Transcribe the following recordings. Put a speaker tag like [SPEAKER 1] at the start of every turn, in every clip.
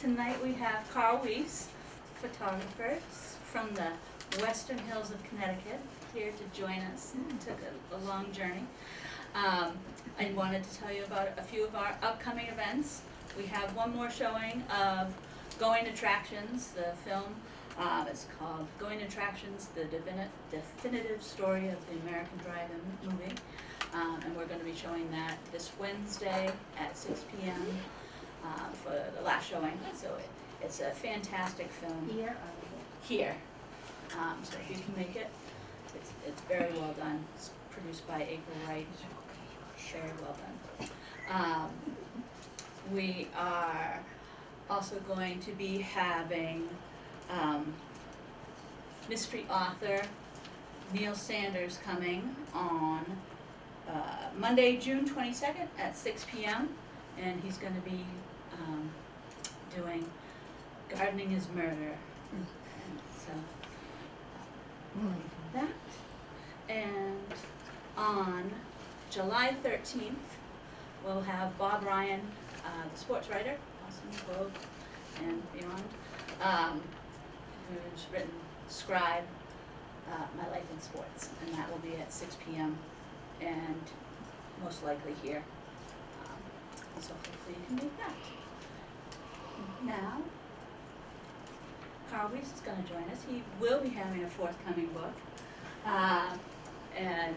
[SPEAKER 1] tonight we have Carl Weiss, photographers from the Western Hills of Connecticut, here to join us. Took a long journey. I wanted to tell you about a few of our upcoming events. We have one more showing of Going Attractions, the film. It's called Going Attractions, the definitive story of the American Drive-In movie. And we're going to be showing that this Wednesday at 6 p.m. For the last showing. So it's a fantastic film. Here. So if you can make it, it's very well done. It's produced by April Wright. Very well done. We are also going to be having mystery author Neil Sanders coming on Monday, June 22nd at 6 p.m. And he's going to be doing Gardening is Murder. And so that. And on July 13th, we'll have Bob Ryan, the sports writer, Boston Globe and beyond, who's written Scribe, My Life in Sports, and that will be at 6 p.m. and most likely here. So hopefully you can make that. Now, Carl Weiss is going to join us. He will be having a forthcoming book, and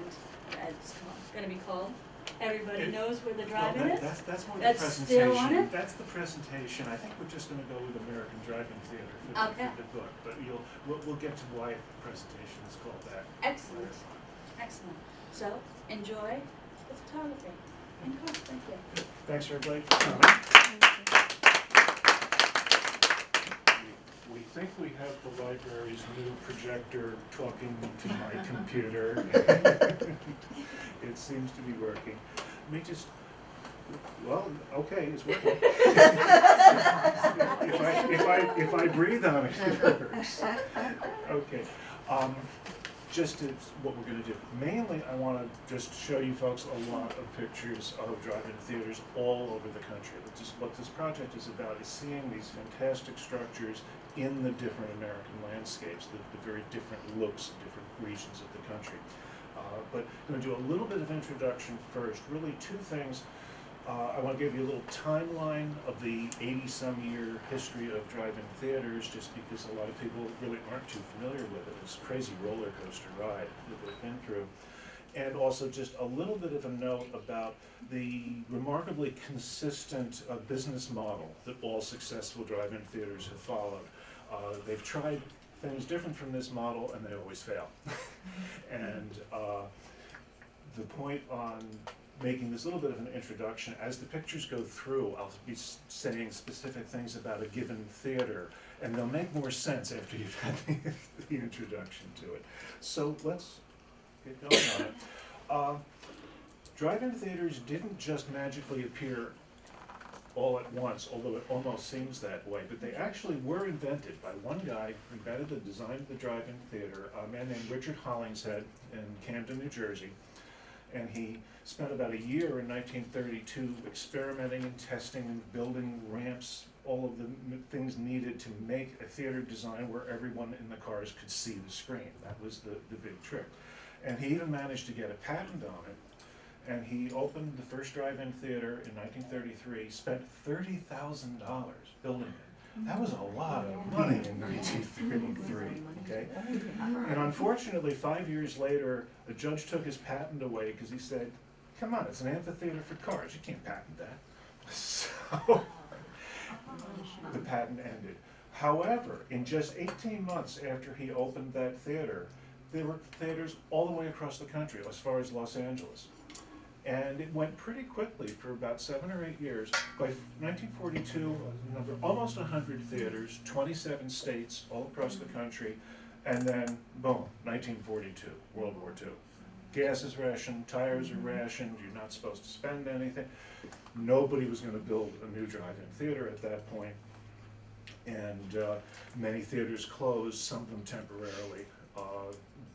[SPEAKER 1] it's going to be called Everybody Knows Where the Drive-In Is.
[SPEAKER 2] That's more
[SPEAKER 1] That's
[SPEAKER 2] the presentation.
[SPEAKER 1] still on it?
[SPEAKER 2] That's the presentation. I think we're just going to go with American Drive-In Theater for the book, but we'll get to why the presentation is called that.
[SPEAKER 1] Excellent, excellent. So enjoy the photography. And Carl, thank you.
[SPEAKER 2] Thanks everybody for coming. We think we have the library's new projector talking to my computer. It seems to be working. Let me just, well, okay, it's working. if I breathe on it, it works. Okay. Just as what we're going to do. Mainly, I want to just show you folks a lot of pictures of drive-in theaters all over the country. What this project is about is seeing these fantastic structures in the different American landscapes, the very different looks in different regions of the country. But I'm going to do a little bit of introduction first. Really two things. I want to give you a little timeline of the 80-some-year history of drive-in theaters, just because a lot of people really aren't too familiar with it. It's a crazy roller coaster ride that they've been through. And also just a little bit of a note about the remarkably consistent business model that all successful drive-in theaters have followed. They've tried things different from this model, and they always fail. And the point on making this little bit of an introduction, as the pictures go through, I'll be saying specific things about a given theater, and they'll make more sense after you've had the introduction to it. So let's get going on it. Drive-in theaters didn't just magically appear all at once, although it almost seems that way, but they actually were invented by one guy who invented the design of the drive-in theater, a man named Richard Hollingshead in Camden, New Jersey. And he spent about a year in 1932 experimenting and testing and building ramps, all of the things needed to make a theater design where everyone in the cars could see the screen. That was the big trick. And he even managed to get a patent on it. And he opened the first drive-in theater in 1933, spent $30,000 building it. That was a lot of money in 1933, okay? And unfortunately, 5 years later, the judge took his patent away because he said, come on, it's an amphitheater for cars, you can't patent that. So the patent ended. However, in just 18 months after he opened that theater, there were theaters all the way across the country, as far as Los Angeles. And it went pretty quickly for about 7 or 8 years. By 1942, almost 100 theaters, 27 states all across the country, and then, boom, 1942, World War II. Gas is rationed, tires are rationed, you're not supposed to spend anything. Nobody was going to build a new drive-in theater at that point, and many theaters closed, some of them temporarily,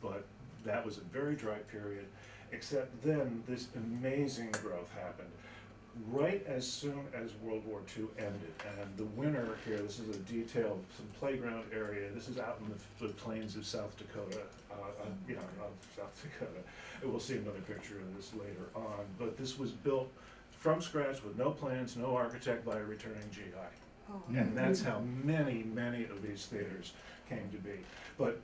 [SPEAKER 2] but that was a very dry period. Except then this amazing growth happened. right as soon as World War II ended. And the winner here, this is a detail, some playground area. This is out in the plains of South Dakota, of South Dakota. And we'll see another picture of this later on. But this was built from scratch with no plans, no architect, by a returning GI.
[SPEAKER 3] Oh.
[SPEAKER 2] And that's how many, many of these theaters came to be. But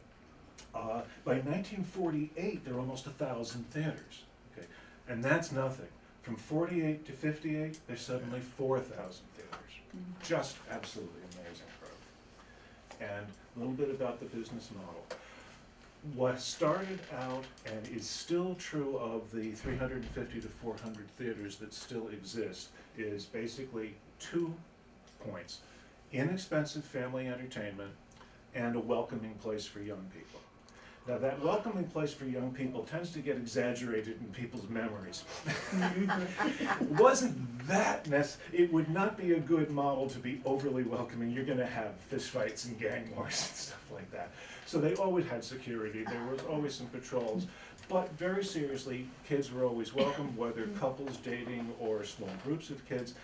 [SPEAKER 2] by 1948, there were almost 1,000 theaters. Okay, and that's nothing. From 48 to 58, there's suddenly 4,000 theaters. Just absolutely amazing growth. And a little bit about the business model. What started out and is still true of the 350 to 400 theaters that still exist is basically 2 points: inexpensive family entertainment and a welcoming place for young people. Now, that welcoming place for young people tends to get exaggerated in people's memories. It wasn't that it would not be a good model to be overly welcoming. You're going to have fistfights and gang wars and stuff like that. So they always had security. There was always some patrols. But very seriously, kids were always welcome, whether couples dating or small groups of kids.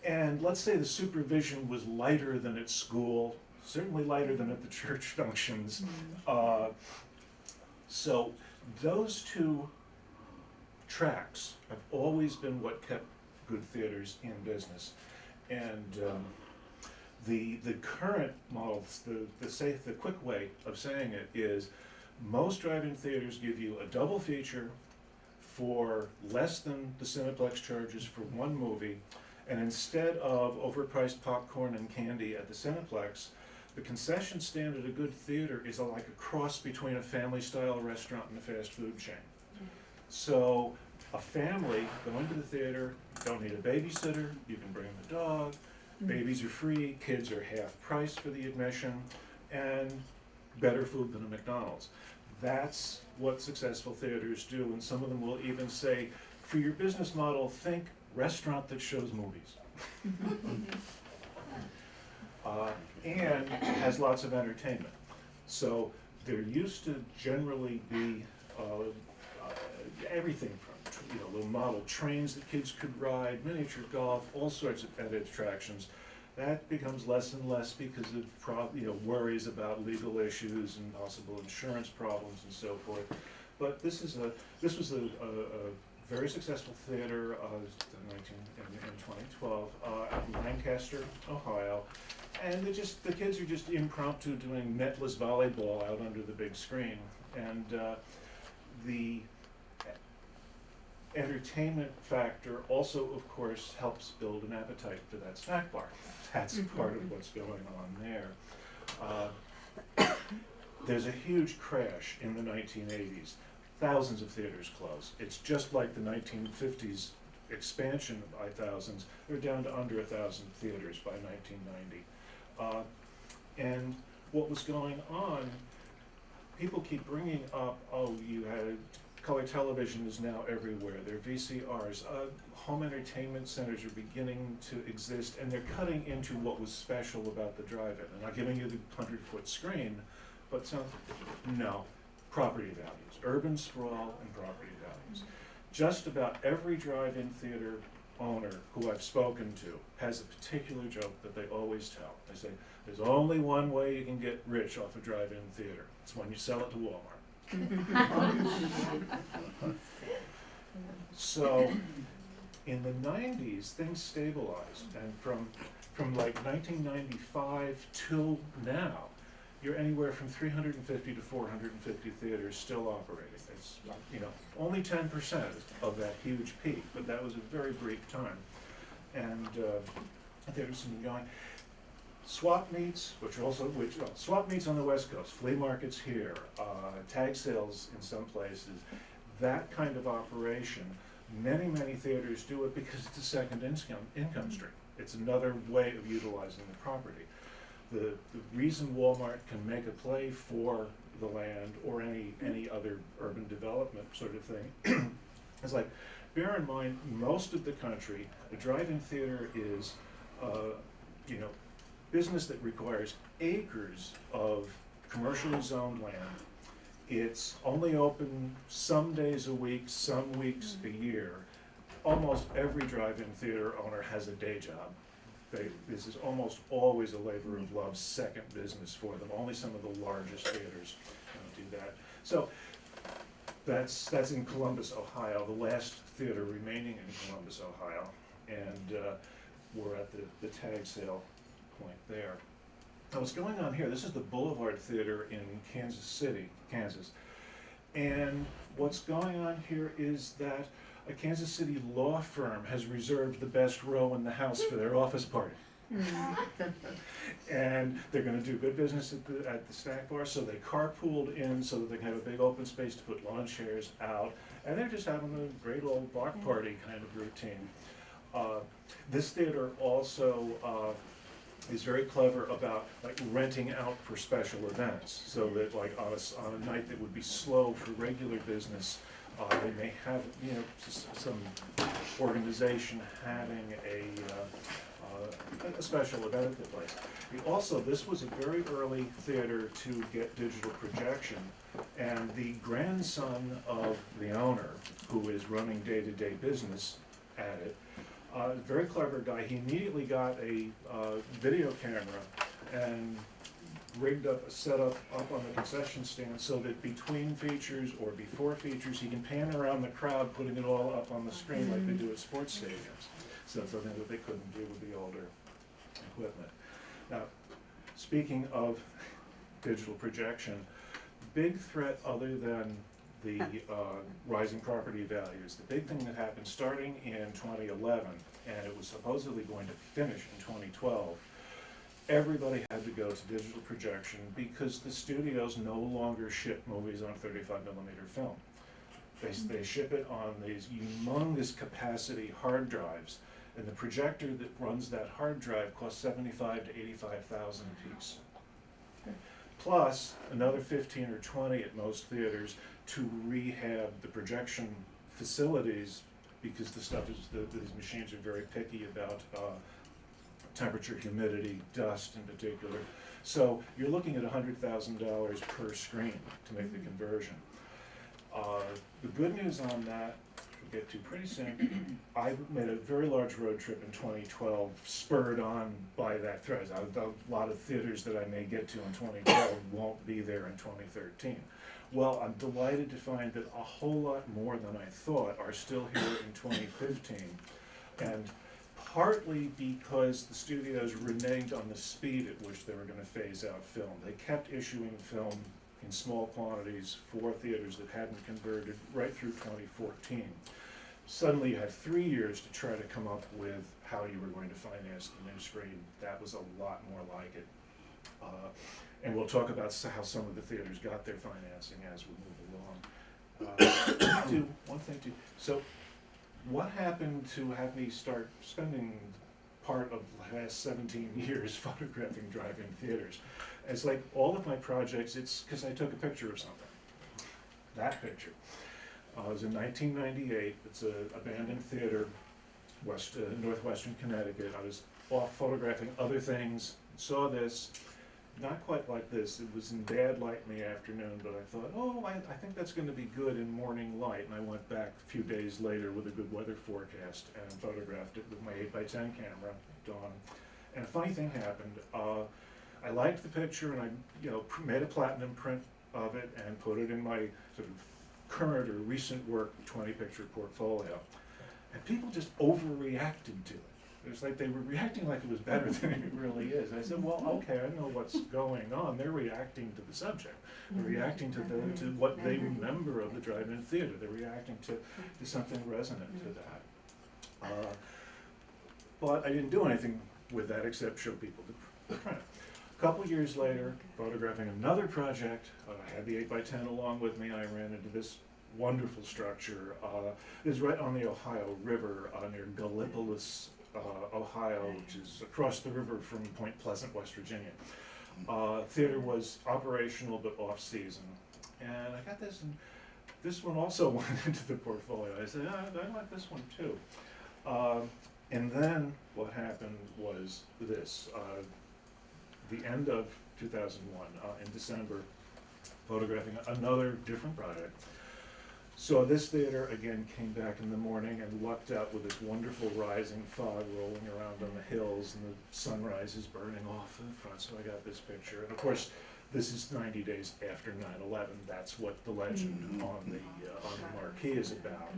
[SPEAKER 2] And let's say the supervision was lighter than at school, certainly lighter than at the church functions. So those 2 tracks have always been what kept good theaters in business. And the current model, the quick way of saying it is, most drive-in theaters give you a double feature for less than the Cineplex charges for one movie, and instead of overpriced popcorn and candy at the Cineplex, the concession stand at a good theater is like a cross between a family-style restaurant and a fast food chain. So a family going to the theater, don't need a babysitter, you can bring the dog, babies are free, kids are half price for the admission, and better food than a McDonald's. That's what successful theaters do, and some of them will even say, for your business model, think restaurant that shows movies. And has lots of entertainment. So there used to generally be everything from little model trains that kids could ride, miniature golf, all sorts of pet attractions. That becomes less and less because of worries about legal issues and possible insurance problems and so forth. But this was a very successful theater in 2012 out in Lancaster, Ohio. And the kids are just impromptu doing netless volleyball out under the big screen. And the entertainment factor also, of course, helps build an appetite for that snack bar. That's part of what's going on there. There's a huge crash in the 1980s. Thousands of theaters close. It's just like the 1950s expansion by thousands. They're down to under 1,000 theaters by 1990. And what was going on, people keep bringing up, you had color television is now everywhere. There are VCRs. Home entertainment centers are beginning to exist, and they're cutting into what was special about the drive-in. I'm not giving you the 100-foot screen, but no, property values, urban sprawl and property values. Just about every drive-in theater owner who I've spoken to has a particular joke that they always tell. They say, there's only one way you can get rich off a drive-in theater. It's when you sell it to Walmart. So in the 90s, things stabilized, and from like 1995 till now, you're anywhere from 350 to 450 theaters still operating. It's only 10% of that huge peak, but that was a very brief time. And there's some going. Swap meets, swap meets on the West Coast, flea markets here, tag sales in some places, that kind of operation. Many, many theaters do it because it's a second income stream. It's another way of utilizing the property. The reason Walmart can make a play for the land or any other urban development sort of thing is like, bear in mind, most of the country, a drive-in theater is, business that requires acres of commercially zoned land. It's only open some days a week, some weeks a year. almost every drive-in theater owner has a day job. This is almost always a labor of love, second business for them. Only some of the largest theaters don't do that. So that's in Columbus, Ohio, the last theater remaining in Columbus, Ohio. And we're at the tag sale point there. Now what's going on here, this is the Boulevard Theater in Kansas City, Kansas. And what's going on here is that a Kansas City law firm has reserved the best row in the house for their office party. And they're gonna do good business at the snack bar, so they carpooled in so that they can have a big open space to put lawn chairs out. And they're just having a great old block party kind of routine. This theater also is very clever about like renting out for special events, so that like on a night that would be slow for regular business, they may have, you know, some organization having a special event at the place. Also, this was a very early theater to get digital projection, and the grandson of the owner, who is running day-to-day business at it, very clever guy, he immediately got a video camera and rigged up a setup up on the concession stand so that between features or before features, he can pan around the crowd, putting it all up on the screen like they do at sports stadiums. So something that they couldn't do with the older equipment. Now, speaking of digital projection, big threat other than the rising property values, the big thing that happened starting in 2011, and it was supposedly going to finish in 2012, everybody had to go to digital projection because the studios no longer ship movies on 35mm film. They ship it on these humongous capacity hard drives, and the projector that runs that hard drive costs $75,000 to $85,000 a piece. Plus another 15 or 20 at most theaters to rehab the projection facilities, because the stuff is, these machines are very picky about temperature, humidity, dust in particular. So you're looking at $100,000 per screen to make the conversion. The good news on that, which we'll get to pretty soon, I made a very large road trip in 2012, spurred on by that threat. A lot of theaters that I may get to in 2012 won't be there in 2013. Well, I'm delighted to find that a whole lot more than I thought are still here in 2015. And partly because the studios reneged on the speed at which they were going to phase out film. They kept issuing film in small quantities for theaters that hadn't converted right through 2014. Suddenly you had 3 years to try to come up with how you were going to finance the new screen. That was a lot more like it. And we'll talk about how some of the theaters got their financing as we move along. One thing too. So what happened to have me start spending part of the last 17 years photographing drive-in theaters? It's like all of my projects, it's because I took a picture of something. That picture. It was in 1998. It's an abandoned theater, northwestern Connecticut. I was off photographing other things, saw this. Not quite like this. It was in bad light in the afternoon, but I thought, oh, I think that's going to be good in morning light. And I went back a few days later with a good weather forecast and photographed it with my 8x10 camera, dawn. And a funny thing happened. I liked the picture, and I made a platinum print of it and put it in my sort of current or recent work 20-picture portfolio. And people just overreacted to it. It was like they were reacting like it was better than it really is. I said, well, okay, I know what's going on. They're reacting to the subject. They're reacting to what they remember of the drive-in theater. They're reacting to something resonant to that. But I didn't do anything with that except show people the print. A couple years later, photographing another project, I had the 8x10 along with me. I ran into this wonderful structure. It is right on the Ohio River near Gallipolis, Ohio, which is across the river from Point Pleasant, West Virginia. Theater was operational but off-season. And I got this, and this one also went into the portfolio. I said, I like this one too. And then what happened was this. The end of 2001, in December, photographing another different project. So this theater, again, came back in the morning and lucked out with this wonderful rising fog rolling around on the hills, and the sunrise is burning off in front, so I got this picture. And of course, this is 90 days after 9/11. That's what the legend on the marquee is about.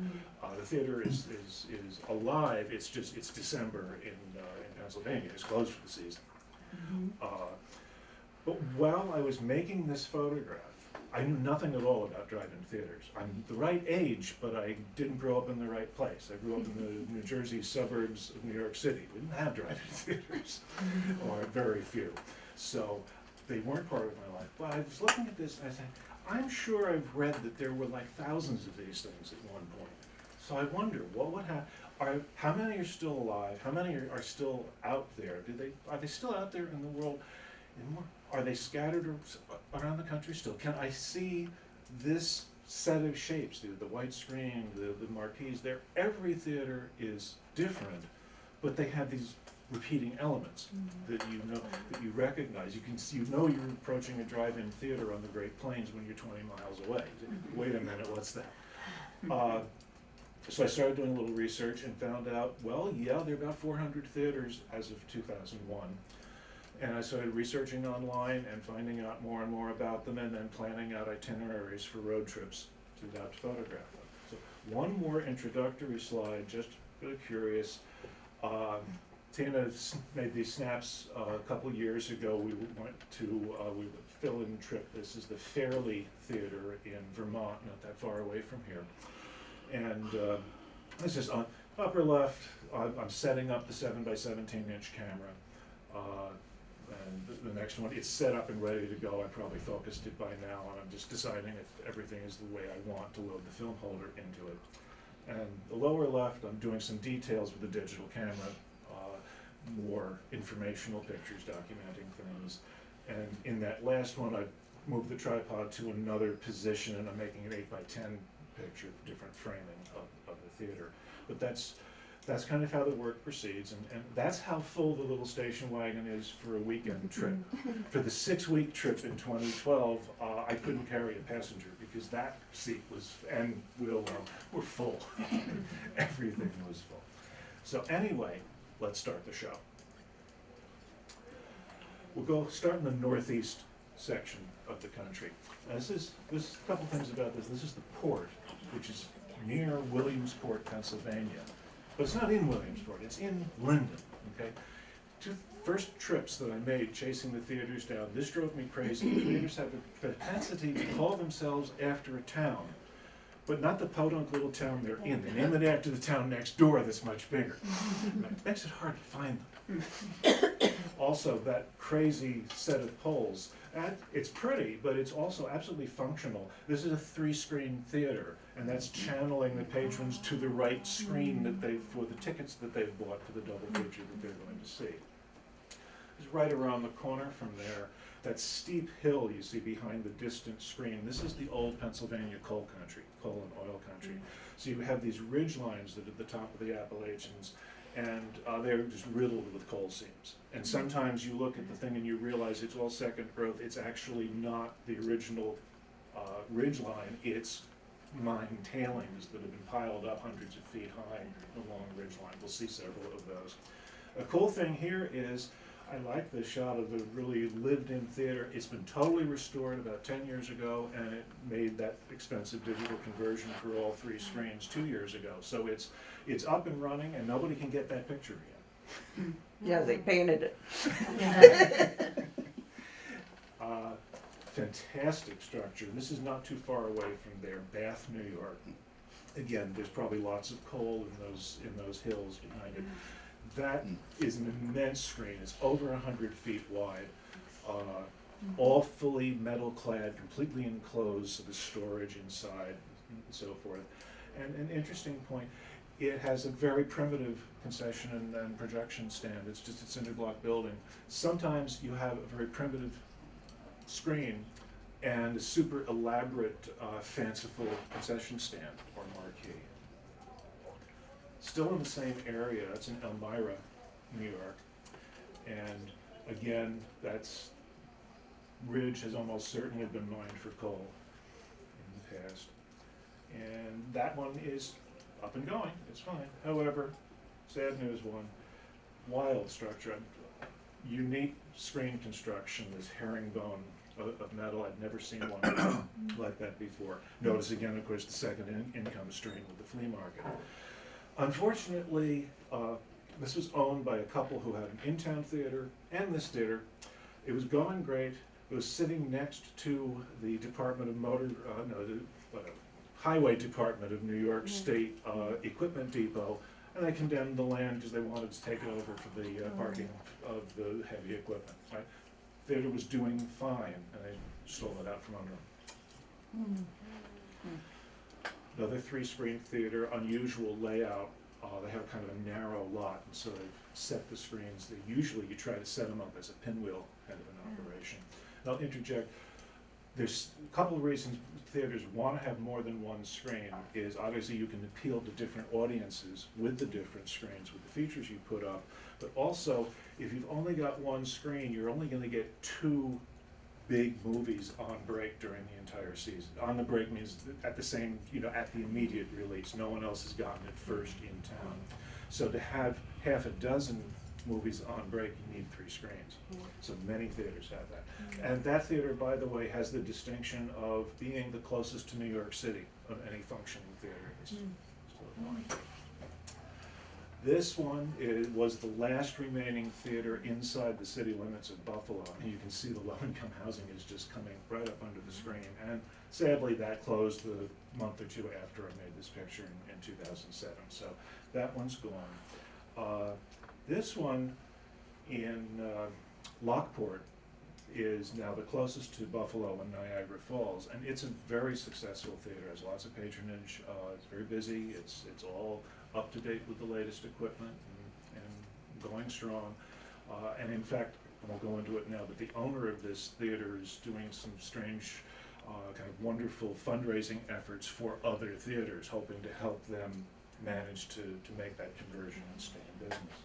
[SPEAKER 2] The theater is alive. It's December in Pennsylvania. It's closed for the season. But while I was making this photograph, I knew nothing at all about drive-in theaters. I'm the right age, but I didn't grow up in the right place. I grew up in the New Jersey suburbs of New York City. We didn't have drive-in theaters, or very few. So they weren't part of my life. But I was looking at this and I said, I'm sure I've read that there were like thousands of these things at one point. So I wonder, what would happen? How many are still alive? How many are still out there? Are they still out there in the world? Are they scattered around the country still? Can I see this set of shapes, the white screen, the marquees there? Every theater is different, but they have these repeating elements that you know, that you recognize. You know you're approaching a drive-in theater on the Great Plains when you're 20 miles away. Wait a minute, what's that? So I started doing a little research and found out, well, yeah, there are about 400 theaters as of 2001. And I started researching online and finding out more and more about them, and then planning out itineraries for road trips to photograph them. So one more introductory slide, just really curious. Tina made these snaps a couple years ago. We went to a fill-in trip. This is the Fairleigh Theater in Vermont, not that far away from here. And this is on upper left. I'm setting up the 7x17-inch camera. And the next one, it's set up and ready to go. I probably focused it by now, and I'm just deciding if everything is the way I want to load the film holder into it. And the lower left, I'm doing some details with the digital camera, more informational pictures documenting things. And in that last one, I've moved the tripod to another position, and I'm making an 8x10 picture, different framing of the theater. But that's kind of how the work proceeds, and that's how full the little station wagon is for a weekend trip. For the 6-week trip in 2012, I couldn't carry a passenger because that seat was, and wheel well, were full. Everything was full. So anyway, let's start the show. We'll start in the northeast section of the country. There's a couple things about this. This is the port, which is near Williamsport, Pennsylvania. But it's not in Williamsport, it's in Linden, okay? Two first trips that I made chasing the theaters down, this drove me crazy. The theaters have a propensity to call themselves after a town, but not the podunk little town they're in. They name it after the town next door that's much bigger. It makes it hard to find them. Also, that crazy set of poles, it's pretty, but it's also absolutely functional. This is a 3-screen theater, and that's channeling the patrons to the right screen for the tickets that they've bought for the double feature that they're going to see. It's right around the corner from there, that steep hill you see behind the distant screen. This is the old Pennsylvania coal country, coal and oil country. So you have these ridge lines that are at the top of the Appalachians, and they're just riddled with coal seams. And sometimes you look at the thing and you realize it's all second growth. It's actually not the original ridge line. It's mine tailings that have been piled up hundreds of feet high along the ridge line. We'll see several of those. A cool thing here is I like the shot of the really lived-in theater. It's been totally restored about 10 years ago, and it made that expensive digital conversion for all 3 screens 2 years ago. So it's up and running, and nobody can get that picture yet.
[SPEAKER 3] Yeah, they painted it.
[SPEAKER 2] Fantastic structure. This is not too far away from there, Bath, New York. Again, there's probably lots of coal in those hills behind it. That is an immense screen. It's over 100 feet wide, all fully metal clad, completely enclosed, so there's storage inside and so forth. And an interesting point, it has a very primitive concession and projection stand. It's just a cinder block building. Sometimes you have a very primitive screen and a super elaborate, fanciful concession stand or marquee. Still in the same area, it's in Elmira, New York. And again, that's ridge has almost certainly been mined for coal in the past. And that one is up and going, it's fine. However, sad news one, wild structure, unique screen construction, this herringbone of metal. I've never seen one like that before. Notice again, of course, the second income stream with the flea market. Unfortunately, this was owned by a couple who had an in-town theater and this theater. It was going great. It was sitting next to the Department of Highway Department of New York State Equipment Depot, and they condemned the land because they wanted to take it over for the parking of the heavy equipment. Right? Theater was doing fine, and they stole it out from under them. Another three-screen theater, unusual layout. They have kind of a narrow lot, and so they've set the screens. Usually you try to set them up as a pinwheel kind of an operation. And I'll interject, there's a couple of reasons theaters want to have more than one screen. Is obviously you can appeal to different audiences with the different screens, with the features you put up, but also if you've only got one screen, you're only going to get two big movies on break during the entire season. On the break means at the same, at the immediate release. No one else has gotten it first in town. So to have half a dozen movies on break, you need three screens. So many theaters have that. And that theater, by the way, has the distinction of being the closest to New York City of any functioning theater. It's This one was the last remaining theater inside the city limits of Buffalo. And you can see the low-income housing is just coming right up under the screen. And sadly, that cloosed a month or two after I made this picture in 2007. So that one's gone. This one in Lockport is now the closest to Buffalo and Niagara Falls, and it's a very successful theater. It has lots of patronage. It's very busy. It's all up to date with the latest equipment and going strong. And in fact, I won't go into it now, but the owner of this theater is doing some strange, kind of wonderful fundraising efforts for other theaters, hoping to help them manage to make that conversion and stay in business.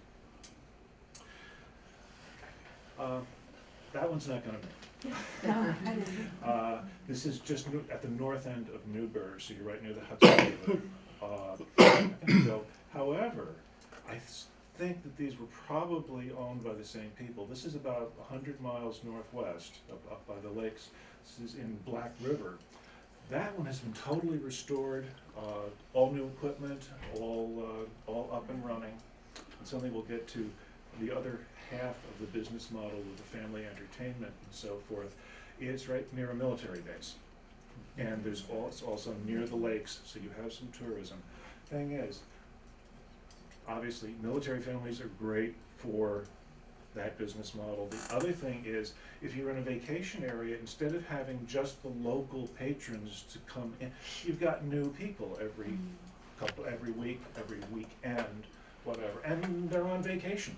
[SPEAKER 2] That one's not going to make it. This is just at the north end of Newburgh, so you're right near the Hudson River. However, I think that these were probably owned by the same people. This is about 100 miles northwest, up by the lakes. This is in Black River. That one has been totally restored, all new equipment, all up and running. And something we'll get to. The other half of the business model with the family entertainment and so forth is right near a military base. And it's also near the lakes, so you have some tourism. Thing is, obviously, military families are great for that business model. The other thing is, if you're in a vacation area, instead of having just the local patrons to come in, you've got new people every week, every weekend, whatever, and they're on vacation.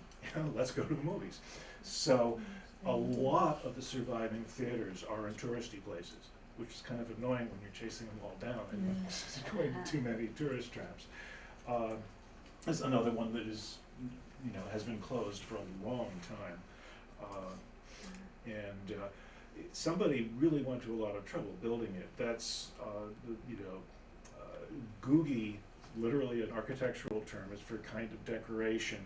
[SPEAKER 2] Let's go to the movies. So a lot of the surviving theaters are in touristy places, which is kind of annoying when you're chasing them all down and going to too many tourist traps. There's another one that is, has been closed for a long time. Somebody really went to a lot of trouble building it. That's, Googie, literally an architectural term, is for kind of decoration.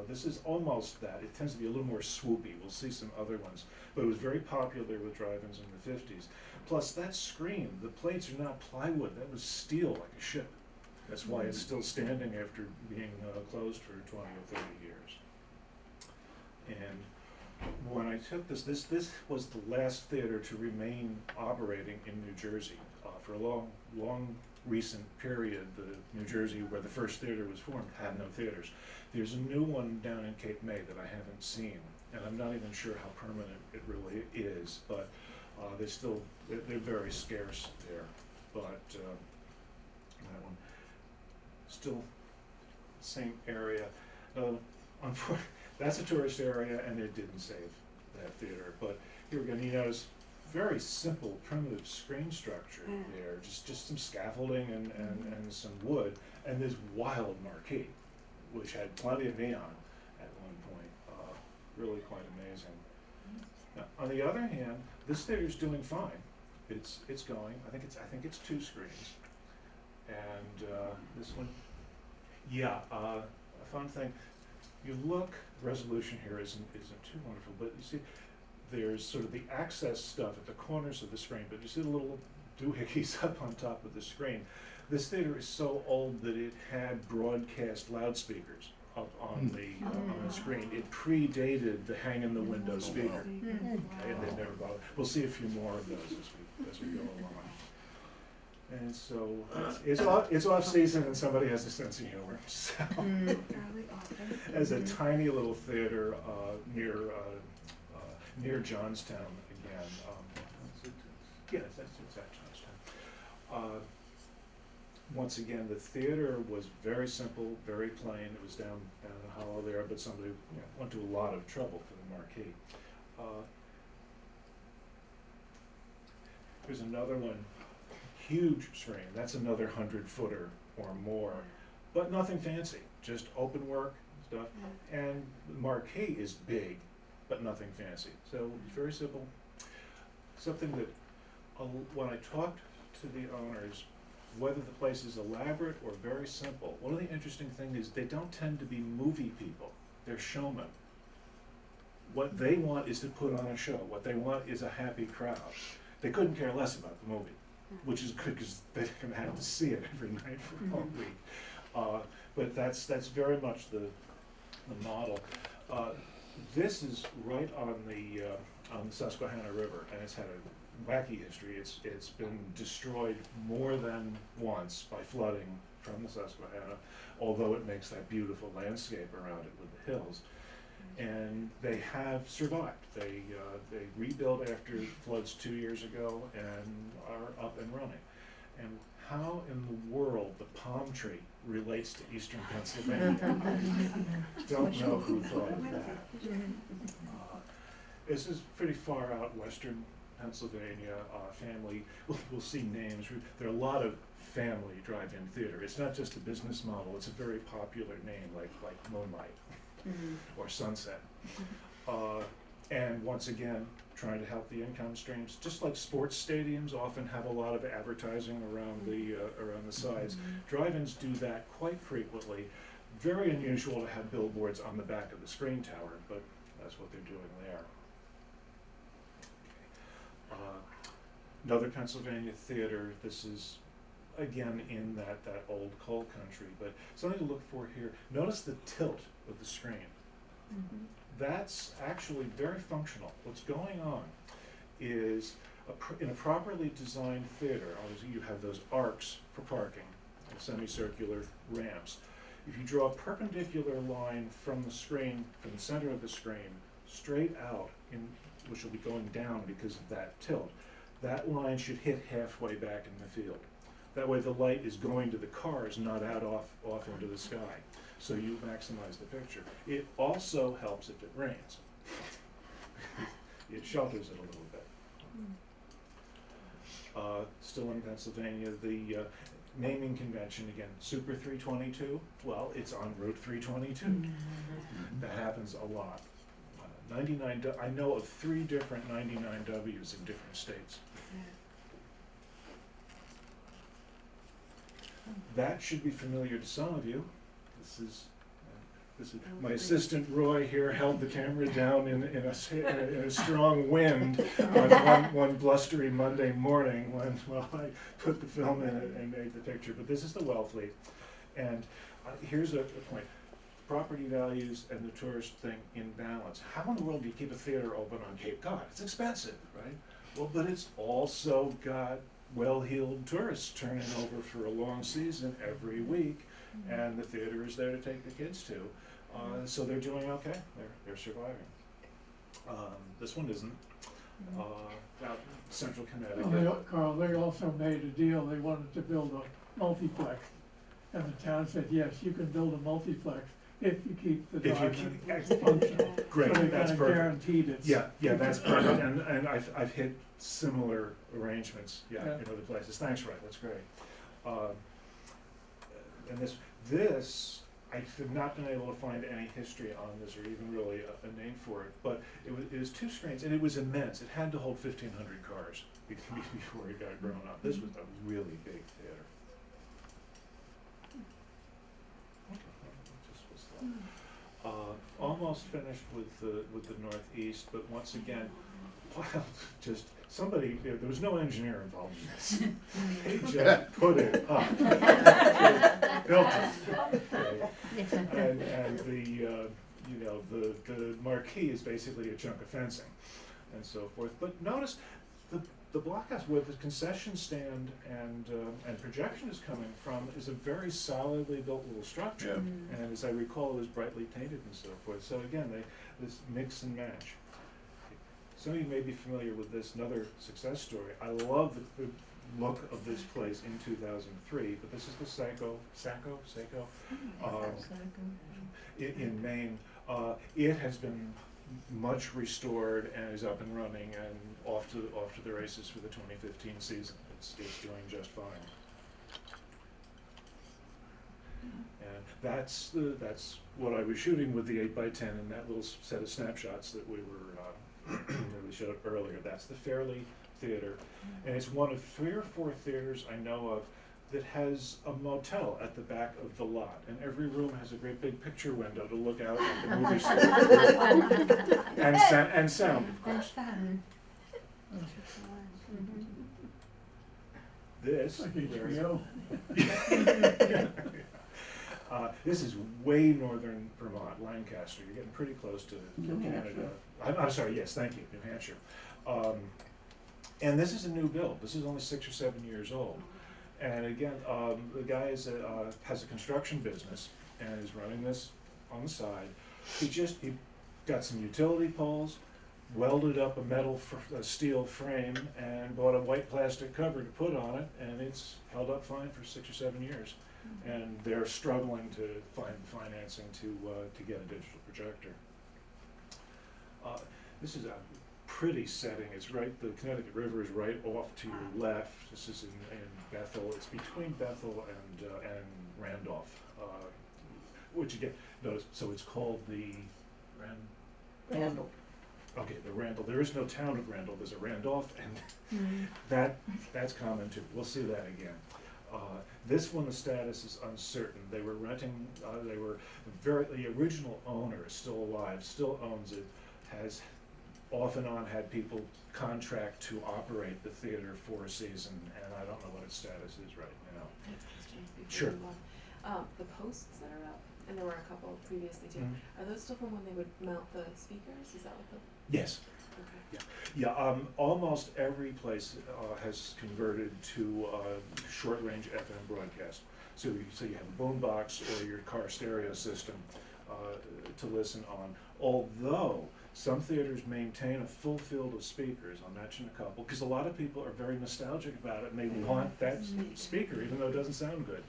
[SPEAKER 2] This is almost that. It tends to be a little more swoopy. We'll see some other ones. But it was very popular with drive-ins in the 50s. Plus, that screen, the plates are not plywood. That was steel like a ship. That's why it's still standing after being closed for 20 or 30 years. And when I took this was the last theater to remain operating in New Jersey. For a long recent period, the New Jersey, where the first theater was formed, had no theaters. There's a new one down in Cape May that I haven't seen, and I'm not even sure how permanent it really is, but they're very scarce there. But that one, still same area. Unfortunately, that's a tourist area, and it didn't save that theater. But here again, you notice very simple, primitive screen structure there, just some scaffolding and some wood, and this wild marquee, which had plenty of neon at one point. Really quite amazing. Now, on the other hand, this theater's doing fine. It's going. I think it's 2 screens. And this one, yeah, a fun thing. You look, resolution here isn't too wonderful, but you see, there's sort of the access stuff at the corners of the screen, but you see the little doohickeys up on top of the screen. This theater is so old that it had broadcast loudspeakers up on the screen. It predated the hang-in-the-window speaker. Okay, and they've never bothered. We'll see a few more of those as we go along. And so it's off season, and somebody has a sense of humor. So, as a tiny little theater near Johnstown again. Yes, it's at Johnstown. Once again, the theater was very simple, very plain. It was down in the hollow there, but somebody went to a lot of trouble for the marquee. Here's another one, huge screen. That's another 100-footer or more, but nothing fancy, just open work stuff. And the marquee is big, but nothing fancy. So it's very simple. Something that when I talked to the owners, whether the place is elaborate or very simple, one of the interesting things is they don't tend to be movie people. They're showmen. What they want is to put on a show. What they want is a happy crowd. They couldn't care less about the movie, which is good because they're going to have to see it every night for a whole week. But that's very much the model. This is right on the Susquehanna River, and it's had a wacky history. It's been destroyed more than once by flooding from the Susquehanna, although it makes that beautiful landscape around it with the hills. And they have survived. They rebuilt after floods 2 years ago and are up and running. And how in the world the palm tree relates to eastern Pennsylvania, don't know who thought of that. This is pretty far out western Pennsylvania. Family, we'll see names. There are a lot of family drive-in theater. It's not just a business model. It's a very popular name, like Moonlight or Sunset. And once again, trying to help the income streams. Just like sports stadiums often have a lot of advertising around the sides. Drive-ins do that quite frequently. Very unusual to have billboards on the back of the screen tower, but that's what they're doing there. Another Pennsylvania theater. This is again in that old coal country, but something to look for here. Notice the tilt of the screen. That's actually very functional. What's going on is in a properly designed theater, obviously you have those arcs for parking, semicircular ramps. If you draw a perpendicular line from the screen, from the center of the screen, straight out, which will be going down because of that tilt, that line should hit halfway back in the field. That way the light is going to the cars, not out off into the sky. So you maximize the picture. It also helps if it rains. It shelters it a little bit. Still in Pennsylvania, the naming convention again, Super 322, well, it's on Route 322. That happens a lot. 99, I know of 3 different 99Ws in different states. That should be familiar to some of you. This is my assistant Roy here held the camera down in a strong wind on one blustery Monday morning when I put the film in it and made the picture. But this is the Wellfleet, and here's a point: property values and the tourist thing in balance. How in the world do you keep a theater open on Cape Cod? It's expensive, right? Well, but it's also got well-heeled tourists turning over for a long season every week, and the theater is there to take the kids to. So they're doing okay. They're surviving. This one isn't. Out Central Connecticut.
[SPEAKER 3] Carl, they also made a deal. They wanted to build a multiplex, and the town said, yes, you can build a multiplex if you keep the drive-in functional.
[SPEAKER 2] Great,
[SPEAKER 3] so they
[SPEAKER 2] that's
[SPEAKER 3] kind of
[SPEAKER 2] perfect.
[SPEAKER 3] guaranteed it.
[SPEAKER 2] Yeah, that's perfect. And I've hit similar arrangements. Yeah, in other places. Thanks, Ray. That's great. And this I have not been able to find any history on this or even really a name for it, but it was 2 screens and it was immense. It had to hold 1,500 cars before it got grown up. This was a really big theater. almost finished with the northeast, but once again, wow, just somebody, there was no engineer involved in this. They just put it up. Built it. Okay. And the marquee is basically a chunk of fencing and so forth. But notice the blockhouse where the concession stand and projection is coming from is a very solidly built little structure.
[SPEAKER 4] Yeah.
[SPEAKER 2] And as I recall, it was brightly painted and so forth. So again, this mix and match. Some of you may be familiar with this, another success story. I love the look of this place in 2003, but this is the Saco in Maine. It has been much restored and is up and running and off to the races for the 2015 season. It's doing just fine. And that's what I was shooting with the 8x10 and that little set of snapshots that we were that we showed earlier. That's the Fairleigh Theater, and it's one of 3 or 4 theaters I know of that has a motel at the back of the lot, and every room has a great big picture window to look out at the movie screen. and sound, of course. This,
[SPEAKER 3] Like HBO.
[SPEAKER 2] this is way northern Vermont, Lancaster. You're getting pretty close to Canada. I'm sorry, yes, thank you, New Hampshire. And this is a new build. This is only 6 or 7 years old. And again, the guy has a construction business and is running this on the side. He got some utility poles, welded up a steel frame, and bought a white plastic cover to put on it, and it's held up fine for 6 or 7 years. And they're struggling to find financing to get a digital projector. This is a pretty setting. It's right, the Connecticut River is right off to your left. This is in Bethel. It's between Bethel and Randolph, which again, notice, so it's called the
[SPEAKER 5] Randall.
[SPEAKER 2] Okay, the Randall. There is no town of Randall. There's a Randolph, and that's common too. We'll see that again. This one, the status is uncertain. They were renting. The original owner is still alive, still owns it. Has off and on had people contract to operate the theater for a season, and I don't know what its status is right now.
[SPEAKER 6] I have a question before
[SPEAKER 2] Sure.
[SPEAKER 6] we move on. The posts that are up, and there were a couple previously too, are those still from when they would mount the speakers? Is that what the?
[SPEAKER 2] Yes.
[SPEAKER 6] Okay.
[SPEAKER 2] Yeah. Almost every place has converted to short-range FM broadcast. So you have a boombox or your car stereo system to listen on. Although some theaters maintain a full field of speakers. I'll mention a couple, because a lot of people are very nostalgic about it, and they want that speaker, even though it doesn't sound good.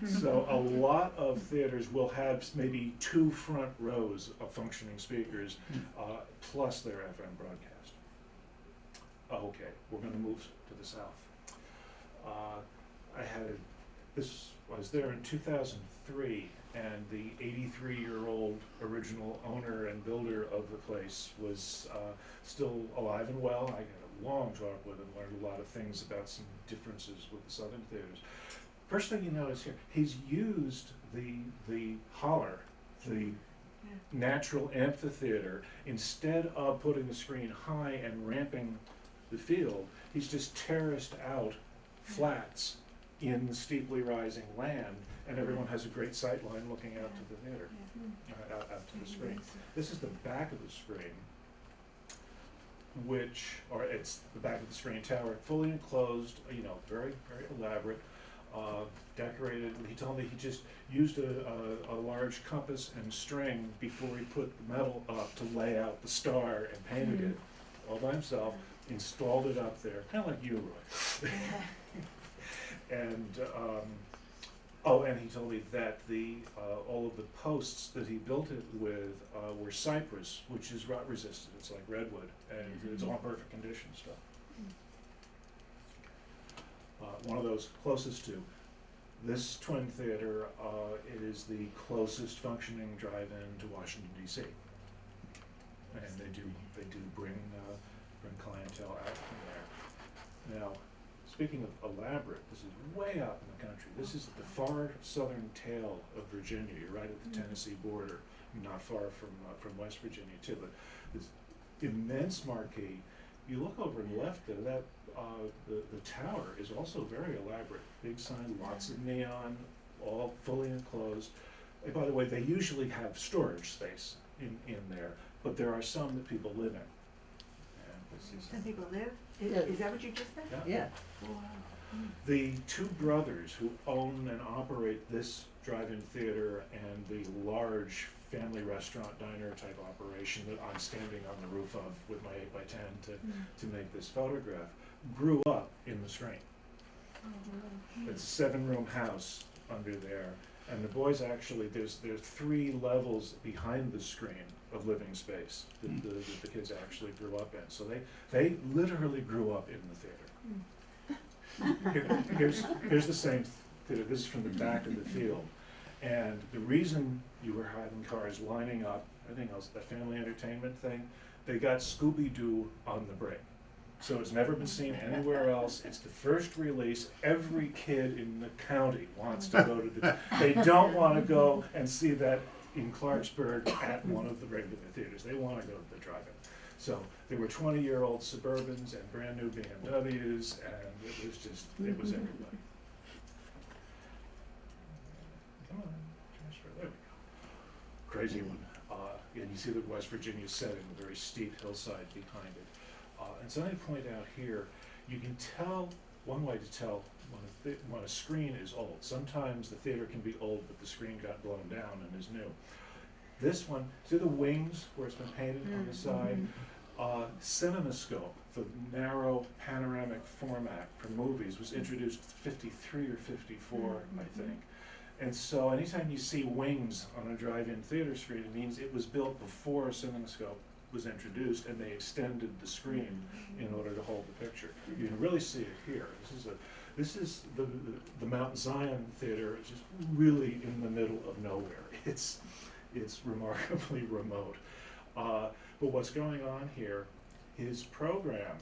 [SPEAKER 2] So a lot of theaters will have maybe 2 front rows of functioning speakers, plus their FM broadcast. Okay, we're going to move to the south. This was there in 2003. And the 83-year-old original owner and builder of the place was still alive and well. I had a long talk with him, learned a lot of things about some differences with the southern theaters. First thing you notice here, he's used the holler, the natural amphitheater, instead of putting the screen high and ramping the field, he's just terraced out flats in the steeply rising land, and everyone has a great sight line looking out to the theater, out to the screen. This is the back of the screen, it's the back of the screen tower, fully enclosed, very, very elaborate, decorated. He told me he just used a large compass and string before he put the metal up to lay out the star and painted it all by himself, installed it up there, kind of like you, Roy. And and he told me that all of the posts that he built it with were cypress, which is rot resistant. It's like redwood, and it's all in perfect condition stuff. One of those closest to this twin theater, it is the closest functioning drive-in to Washington D.C. And they do bring clientele out from there. Now, speaking of elaborate, this is way out in the country. This is at the far southern tail of Virginia. You're right at the Tennessee border. not far from West Virginia too. But this immense marquee. You look over and left there, that the tower is also very elaborate. Big sign, lots of neon, all fully enclosed. And by the way, they usually have storage space in there, but there are some that people live in. And this is,
[SPEAKER 4] Some people live?
[SPEAKER 5] Yeah.
[SPEAKER 4] Is that what you just said?
[SPEAKER 2] yeah.
[SPEAKER 5] Yeah,
[SPEAKER 4] Oh, wow.
[SPEAKER 2] The two brothers who own and operate this drive-in theater and the large family restaurant diner type operation that I'm standing on the roof of with my 8x10 to make this photograph grew up in the screen. It's a 7-room house under there, and the boys actually, there's 3 levels behind the screen of living space that the kids actually grew up in. So they literally grew up in the theater. Here's the same theater. This is from the back of the field. And the reason you were having cars lining up, everything else, that family entertainment thing, they got Scooby-Doo on the break. So it's never been seen anywhere else. It's the first release. Every kid in the county wants to go to they don't want to go and see that in Clarksburg at one of the regular theaters. They want to go to the drive-in. So there were 20-year-old Suburbans and brand new BMWs, and it was everybody. Come on, transfer, there we go. Crazy one. And you see the West Virginia setting, a very steep hillside behind it. And something to point out here, you can tell, one way to tell when a screen is old. Sometimes the theater can be old, but the screen got blown down and is new. This one, see the wings where it's been painted on the side? CinemaScope, the narrow panoramic format for movies, was introduced 53 or 54, I think. And so anytime you see wings on a drive-in theater screen, it means it was built before CinemaScope was introduced, and they extended the screen in order to hold the picture. You can really see it here. This is the Mount Zion Theater, which is really in the middle of nowhere. It's remarkably remote. But what's going on here, his program,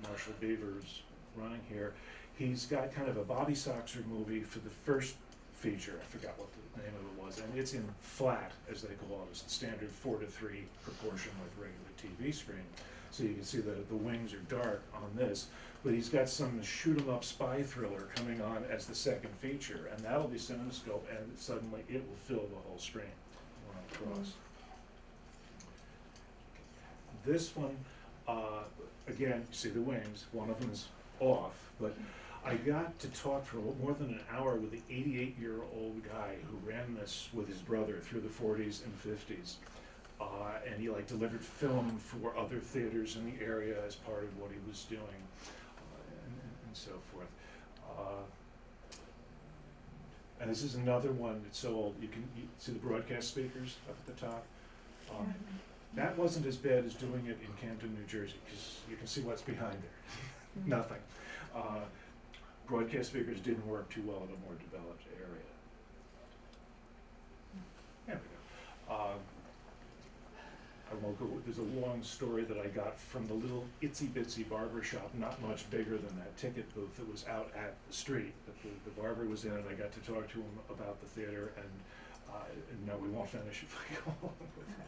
[SPEAKER 2] Marshall Beaver's running here, he's got kind of a Bobby Soxer movie for the first feature. I forgot what the name of it was, and it's in flat, as they call it. It's the standard 4:3 proportion with regular TV screen. So you can see that the wings are dark on this, but he's got some shoot-'em-up spy thriller coming on as the second feature, and that'll be CinemaScope, and suddenly it will fill the whole screen across. This one, again, you see the wings. One of them is off, but I got to talk for more than an hour with the 88-year-old guy who ran this with his brother through the 40s and 50s. And he delivered film for other theaters in the area as part of what he was doing, and so forth. And this is another one that's so old. You see the broadcast speakers up at the top. That wasn't as bad as doing it in Camden, New Jersey, because you can see what's behind there. Nothing. Broadcast speakers didn't work too well in a more developed area. There we go. I won't go, there's a long story that I got from the little itsy-bitsy barber shop, not much bigger than that ticket booth that was out at the street. But the barber was in it. I got to talk to him about the theater, and no, we won't finish if I go along with that.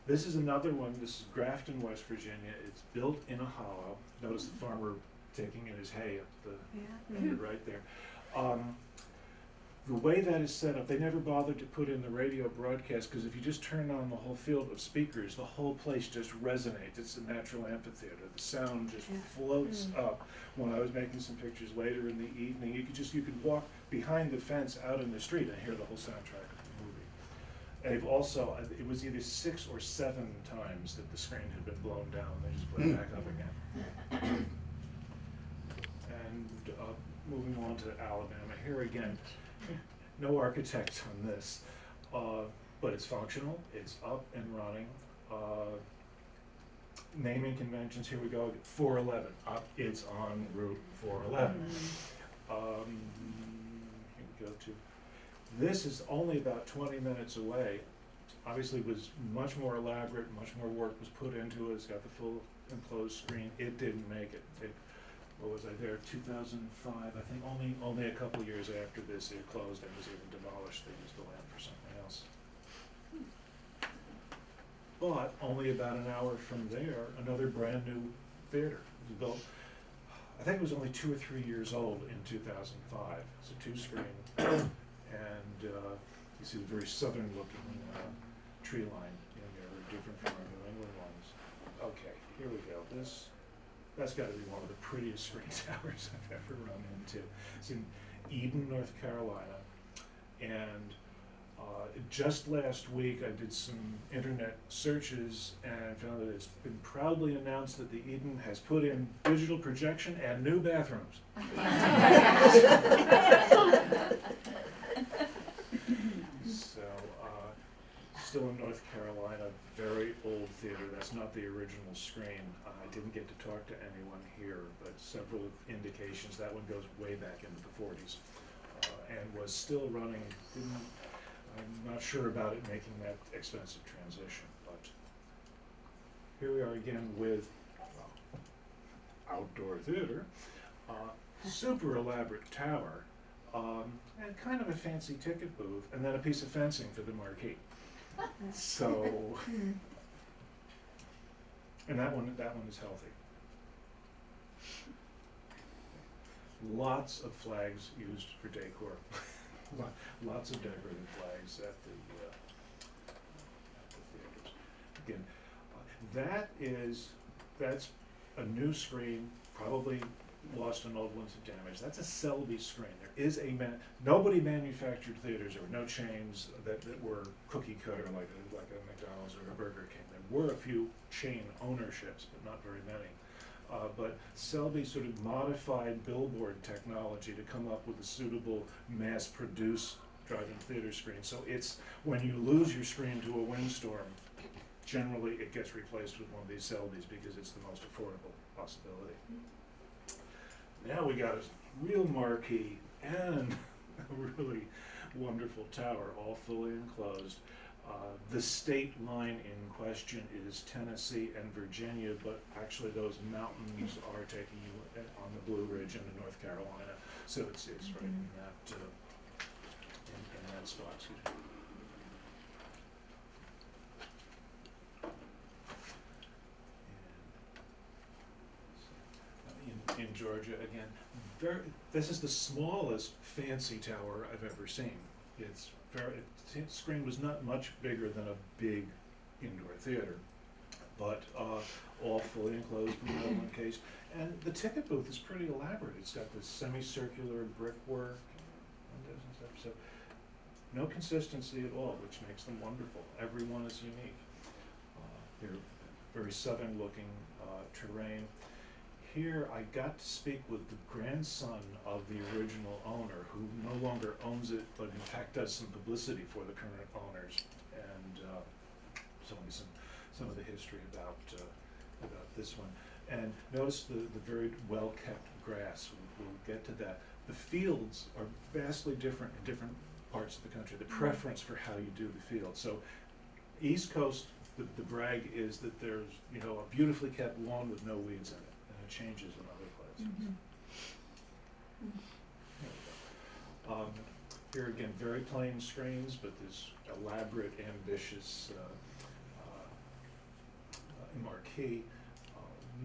[SPEAKER 2] This is another one. This is Grafton, West Virginia. It's built in a hollow. Notice the farmer taking in his hay up the right there. The way that is set up, they never bothered to put in the radio broadcast, because if you just turn on the whole field of speakers, the whole place just resonates. It's a natural amphitheater. The sound just floats up. When I was making some pictures later in the evening, you could walk behind the fence out in the street and hear the whole soundtrack of the movie. And they've also, it was either 6 or 7 times that the screen had been blown down. They just put it back up again. And moving on to Alabama, here again, no architect on this, but it's functional, it's up and running. Naming conventions, here we go, 411, it's on Route 411. Here we go to, this is only about 20 minutes away. Obviously it was much more elaborate, much more work was put into it. It's got the full enclosed screen. It didn't make it. What was I there, 2005, I think only a couple years after this it closed and was even demolished. They used the land for something else. but only about an hour from there, another brand new theater was built. I think it was only 2 or 3 years old in 2005. It's a 2-screen, and you see the very southern-looking tree line in there, different from our New England ones. Okay, here we go. That's got to be one of the prettiest screen towers I've ever run into. It's in Eden, North Carolina, and just last week I did some internet searches and found that it's been proudly announced that the Eden has put in digital projection and new bathrooms. So, still in North Carolina, very old theater. That's not the original screen. I didn't get to talk to anyone here, but several indications that one goes way back into the 40s and was still running. I'm not sure about it making that expensive transition, but here we are again with outdoor theater, super elaborate tower, and kind of a fancy ticket booth, and then a piece of fencing for the marquee. So, and that one is healthy. Lots of flags used for decor. Lots of decorative flags at the theaters. Again, that's a new screen, probably lost an old one to damage. That's a Selby screen. There is nobody manufactured theaters. There were no chains that were cookie cutter like a McDonald's or a Burger King. There were a few chain ownerships, but not very many. But Selby sort of modified billboard technology to come up with a suitable mass-produced drive-in theater screen. So it's, when you lose your screen to a windstorm, generally it gets replaced with one of these Selbys because it's the most affordable possibility. Now we got a real marquee and a really wonderful tower, all fully enclosed. The state line in question is Tennessee and Virginia, but actually those mountains are taking you on the Blue Ridge into North Carolina. So it's right in that in that spot. Excuse me. In Georgia again, this is the smallest fancy tower I've ever seen. It's the screen was not much bigger than a big indoor theater, but all fully enclosed, metal encased, and the ticket booth is pretty elaborate. It's got this semicircular brickwork and stuff. So no consistency at all, which makes them wonderful. Every one is unique. They're very southern-looking terrain. Here I got to speak with the grandson of the original owner, who no longer owns it, but in fact does some publicity for the current owners, and showing me some of the history about this one. And notice the very well-kept grass. We'll get to that. The fields are vastly different in different parts of the country. The preference for how you do the field. So, East Coast, the brag is that there's a beautifully kept lawn with no weeds in it. Changes in other places. Here again, very plain screens, but this elaborate, ambitious marquee.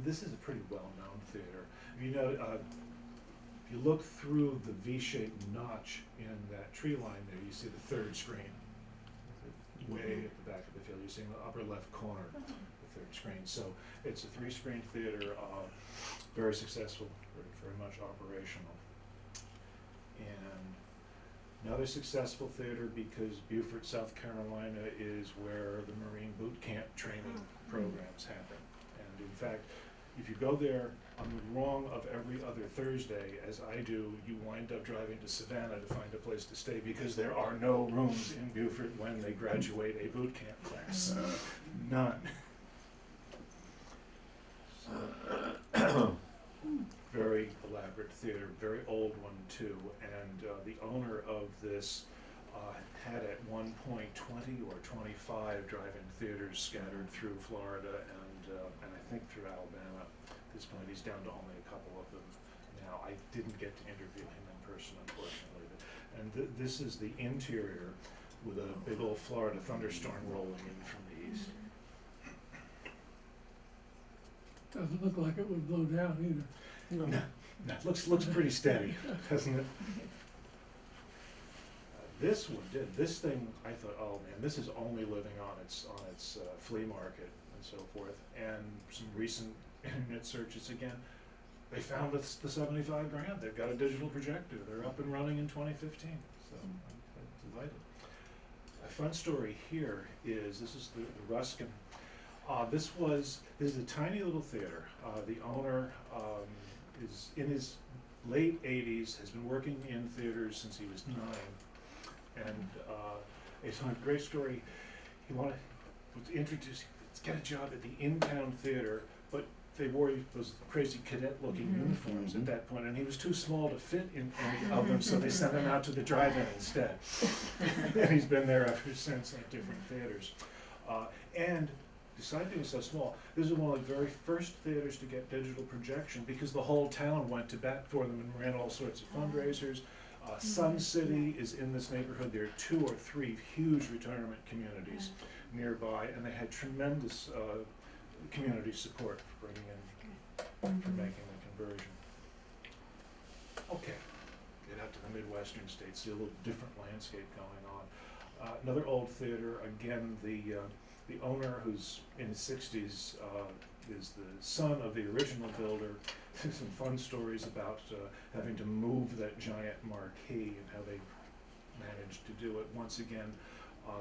[SPEAKER 2] This is a pretty well-known theater. If you look through the V-shaped notch in that tree line there, you see the third screen, way at the back of the field. You see in the upper left corner. Third screen. So it's a 3-screen theater, very successful, very much operational. And another successful theater because Beaufort, South Carolina is where the Marine boot camp training programs happen. And in fact, if you go there on the wrong of every other Thursday, as I do, you wind up driving to Savannah to find a place to stay because there are no rooms in Beaufort when they graduate a boot camp class. None. Very elaborate theater, very old one too, and the owner of this had at one point 20 or 25 drive-in theaters scattered through Florida and I think through Alabama. At this point he's down to only a couple of them now. I didn't get to interview him in person, unfortunately. And this is the interior with a big old Florida thunderstorm rolling in from the east.
[SPEAKER 3] Doesn't look like it would blow down either.
[SPEAKER 2] No, no, looks pretty steady, doesn't it? This one did, this thing, I thought, oh man, this is only living on its flea market and so forth. And some recent internet searches again, they found the 75 grand. They've got a digital projector. They're up and running in 2015. So I'm delighted. A fun story here is, this is the Ruskin. This is a tiny little theater. The owner is in his late 80s, has been working in theaters since he was 9. And it's a great story. He wanted to get a job at the in-town theater, but they wore those crazy cadet-looking uniforms at that point, and he was too small to fit in any of them, so they sent him out to the drive-in instead. And he's been there ever since at different theaters. And decided being so small, this is one of the very first theaters to get digital projection because the whole town went to bat for them and ran all sorts of fundraisers. Sun City is in this neighborhood. There are 2 or 3 huge retirement communities nearby, and they had tremendous community support for bringing in, for making the conversion. Okay, get out to the Midwestern states, see a little different landscape going on. Another old theater, again, the owner, who's in his 60s, is the son of the original builder. Some fun stories about having to move that giant marquee and how they managed to do it. Once again,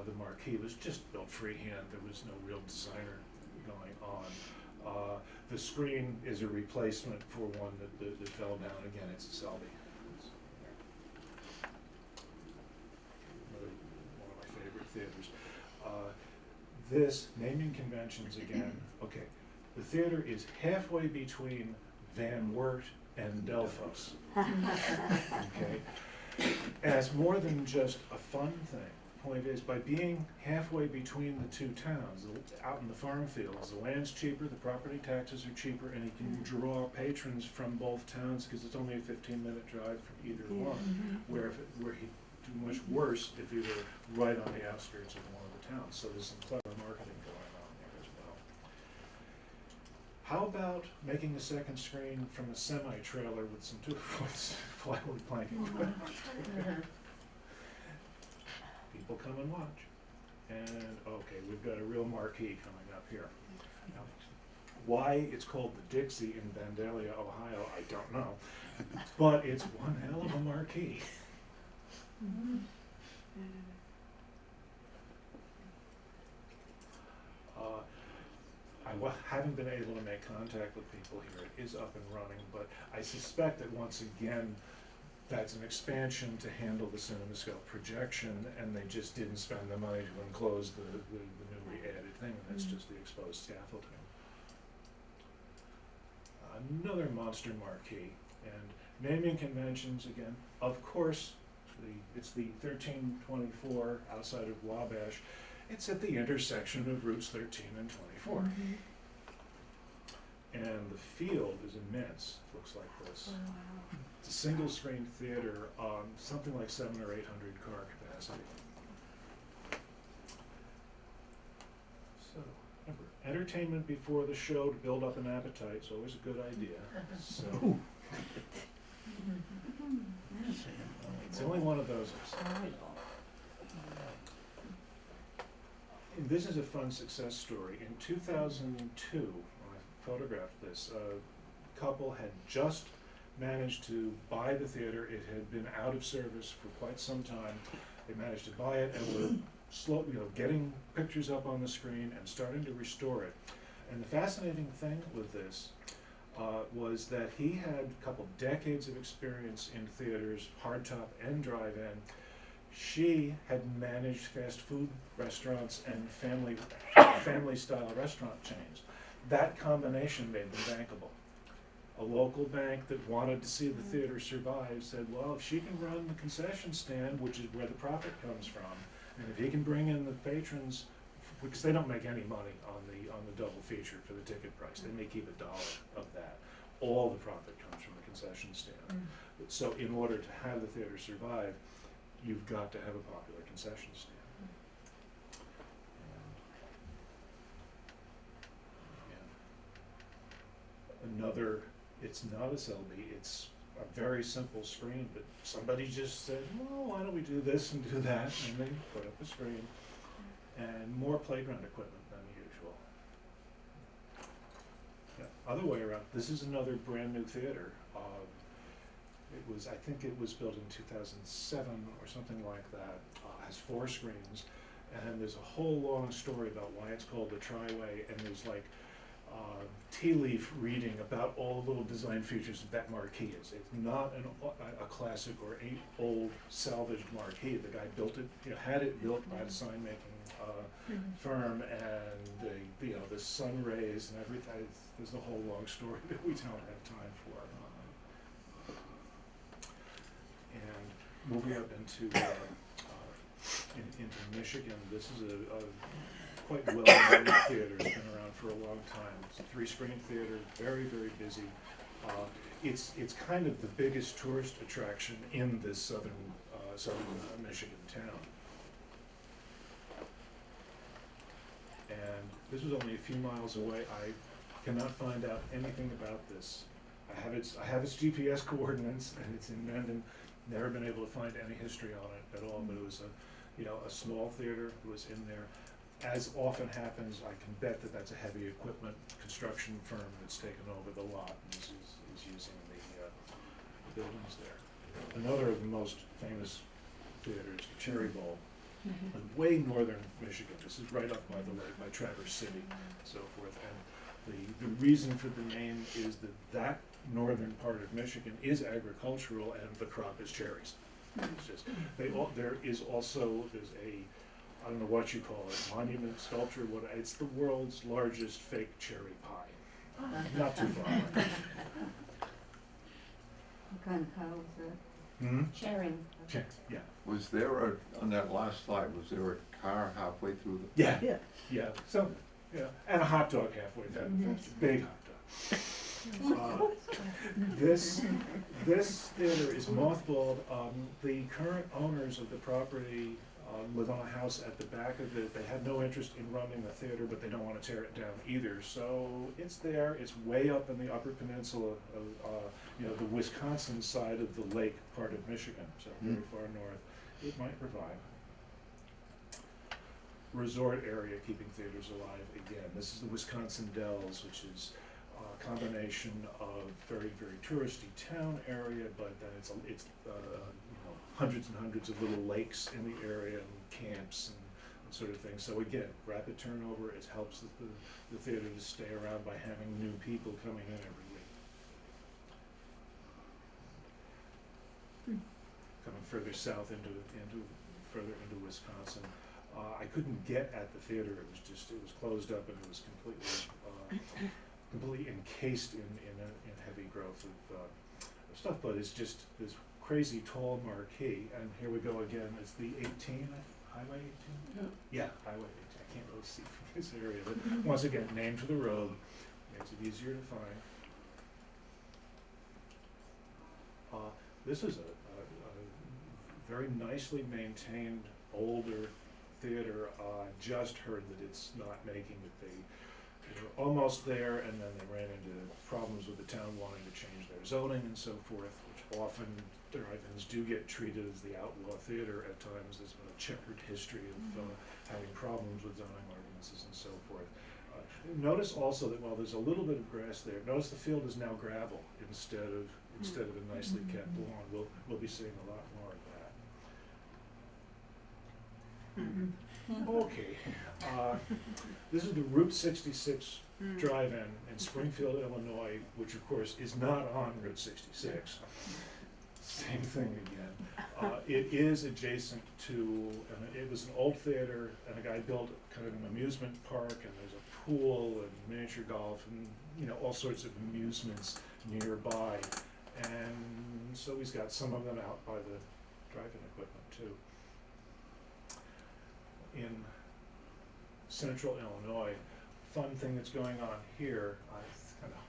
[SPEAKER 2] the marquee was just built freehand. There was no real designer going on. The screen is a replacement for one that fell down. Again, it's a Selby. Another one of my favorite theaters. This, naming conventions again, okay. The theater is halfway between Van Wert and Delphos. Okay? And it's more than just a fun thing. Point is, by being halfway between the 2 towns, out in the farm fields, the land's cheaper, the property taxes are cheaper, and he can draw patrons from both towns because it's only a 15-minute drive from either one. Where he'd do much worse if he were right on the outskirts of one of the towns. So there's some clever marketing going on there as well. How about making a second screen from a semi-trailer with some 2-foot plywood planking? People come and watch. And okay, we've got a real marquee coming up here. Now, why it's called the Dixie in Vandalia, Ohio, I don't know. But it's one hell of a marquee. I haven't been able to make contact with people here. It is up and running, but I suspect that once again, that's an expansion to handle the CinemaScope projection, and they just didn't spend the money to enclose the newly added thing, and that's just the exposed scaffolding. Another monster marquee, and naming conventions again. Of course, it's the 1324 outside of Wabash. It's at the intersection of routes 13 and 24. And the field is immense. It looks like this. It's a single screen theater, something like 700 or 800 car capacity. So, remember, entertainment before the show to build up an appetite is always a good idea. So, it's only one of those. And this is a fun success story. In 2002, when I photographed this, a couple had just managed to buy the theater. It had been out of service for quite some time. They managed to buy it and were slowly, getting pictures up on the screen and starting to restore it. And the fascinating thing with this was that he had a couple decades of experience in theaters, hardtop and drive-in. She had managed fast food restaurants and family-style restaurant chains. That combination made them bankable. A local bank that wanted to see the theater survive said, well, if she can run the concession stand, which is where the profit comes from, and if he can bring in the patrons, because they don't make any money on the double feature for the ticket price. They may keep $1 of that. All the profit comes from the concession stand. So in order to have the theater survive, you've got to have a popular concession stand. another, it's not a Selby, it's a very simple screen, but somebody just said, well, why don't we do this and do that, and they put up a screen, and more playground equipment than usual. Yeah, other way around, this is another brand new theater. I think it was built in 2007 or something like that, has 4 screens, and there's a whole long story about why it's called the Triway, and there's like tea leaf reading about all the little design features of that marquee is. It's not a classic or an old salvaged marquee. The guy built it, had it built by the sign making firm, and the sun rays and everything. There's a whole long story that we don't have time for. And moving up into Michigan, this is a quite well-known theater. It's been around for a long time. It's a 3-screen theater, very, very busy. It's kind of the biggest tourist attraction in this southern Michigan town. And this was only a few miles away. I cannot find out anything about this. I have its GPS coordinates, and it's in Mendon. Never been able to find any history on it at all, but it was a small theater that was in there. As often happens, I can bet that that's a heavy equipment construction firm that's taken over the lot and is using the buildings there. Another of the most famous theaters, the Cherry Bowl, in way northern Michigan. This is right up by the lake, by Traverse City, and so forth. And the reason for the name is that northern part of Michigan is agricultural, and the crop is cherries. It's just, there's a, I don't know what you call it, monument sculpture, it's the world's largest fake cherry pie. Not too far away.
[SPEAKER 5] What kind of cow was that?
[SPEAKER 2] Hmm?
[SPEAKER 5] Sharing.
[SPEAKER 2] Yeah.
[SPEAKER 4] Was there on that last slide, was there a car halfway through the?
[SPEAKER 2] Yeah.
[SPEAKER 5] Yeah.
[SPEAKER 2] Yeah. So, and a hot dog halfway through. It's a big hot dog. This theater is mothballed. The current owners of the property live on a house at the back of it. They have no interest in running the theater, but they don't want to tear it down either. So it's there. It's way up in the Upper Peninsula of the Wisconsin side of the lake part of Michigan, so very far north. It might revive. Resort area keeping theaters alive again. This is the Wisconsin Dells, which is a combination of very, very touristy town area, but then it's hundreds and hundreds of little lakes in the area and camps and sort of thing. So again, rapid turnover. It helps the theater to stay around by having new people coming in every week. Coming further south further into Wisconsin. I couldn't get at the theater. It was closed up, and it was completely encased in heavy growth of stuff. But it's just this crazy tall marquee. And here we go again. It's the 18, Highway 18. Yeah, Highway 18. I can't really see from this area, but once again, name for the road makes it easier to find. This is a very nicely maintained older theater. Just heard that it's not making it. They were almost there, and then they ran into problems with the town wanting to change their zoning and so forth, which often drive-ins do get treated as the outlaw theater at times. There's been a checkered history of having problems with zoning ordinances and so forth. Notice also that while there's a little bit of grass there, notice the field is now gravel instead of a nicely kept lawn. We'll be seeing a lot more of that. Okay, this is the Route 66 drive-in in Springfield, Illinois, which of course is not on Route 66. Same thing again. It is adjacent to, it was an old theater, and a guy built kind of an amusement park, and there's a pool and miniature golf and all sorts of amusements nearby. And so he's got some of them out by the drive-in equipment too. In central Illinois, fun thing that's going on here, I kind of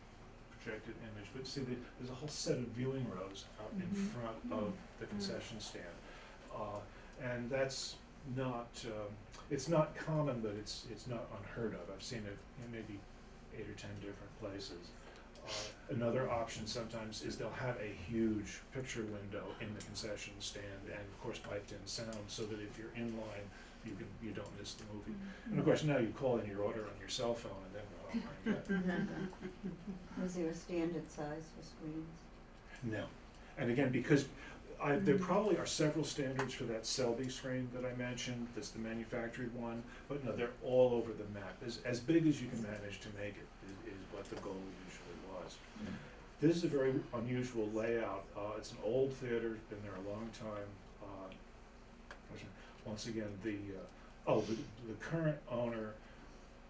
[SPEAKER 2] projected image, but see there's a whole set of viewing rows out in front of the concession stand. And that's not, it's not common, but it's not unheard of. I've seen it in maybe 8 or 10 different places. Another option sometimes is they'll have a huge picture window in the concession stand and of course piped in sound so that if you're in line, you don't miss the movie. And of course now you call in your order on your cell phone and then, oh my God.
[SPEAKER 5] Was there a standard size for screens?
[SPEAKER 2] No. And again, because there probably are several standards for that Selby screen that I mentioned, that's the manufactured one, but no, they're all over the map. As big as you can manage to make it is what the goal usually was. This is a very unusual layout. It's an old theater, been there a long time. Once again, the current owner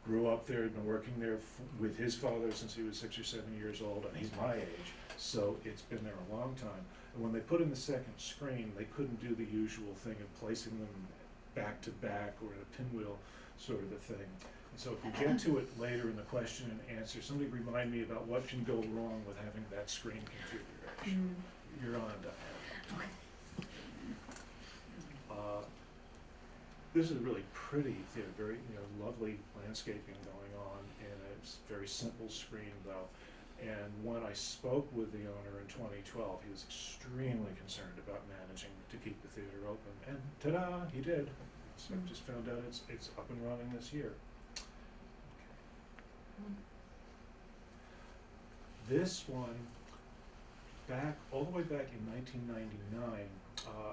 [SPEAKER 2] grew up there, had been working there with his father since he was 6 or 7 years old, and he's my age, so it's been there a long time. And when they put in the second screen, they couldn't do the usual thing of placing them back to back or in a pinwheel sort of a thing. And so if we get to it later in the question and answer, somebody remind me about what can go wrong with having that screen configuration. You're on, Diane. This is a really pretty theater, very lovely landscaping going on, and it's a very simple screen though. And when I spoke with the owner in 2012, he was extremely concerned about managing to keep the theater open, and ta-da, he did. So I just found out it's up and running this year. This one, all the way back in 1999,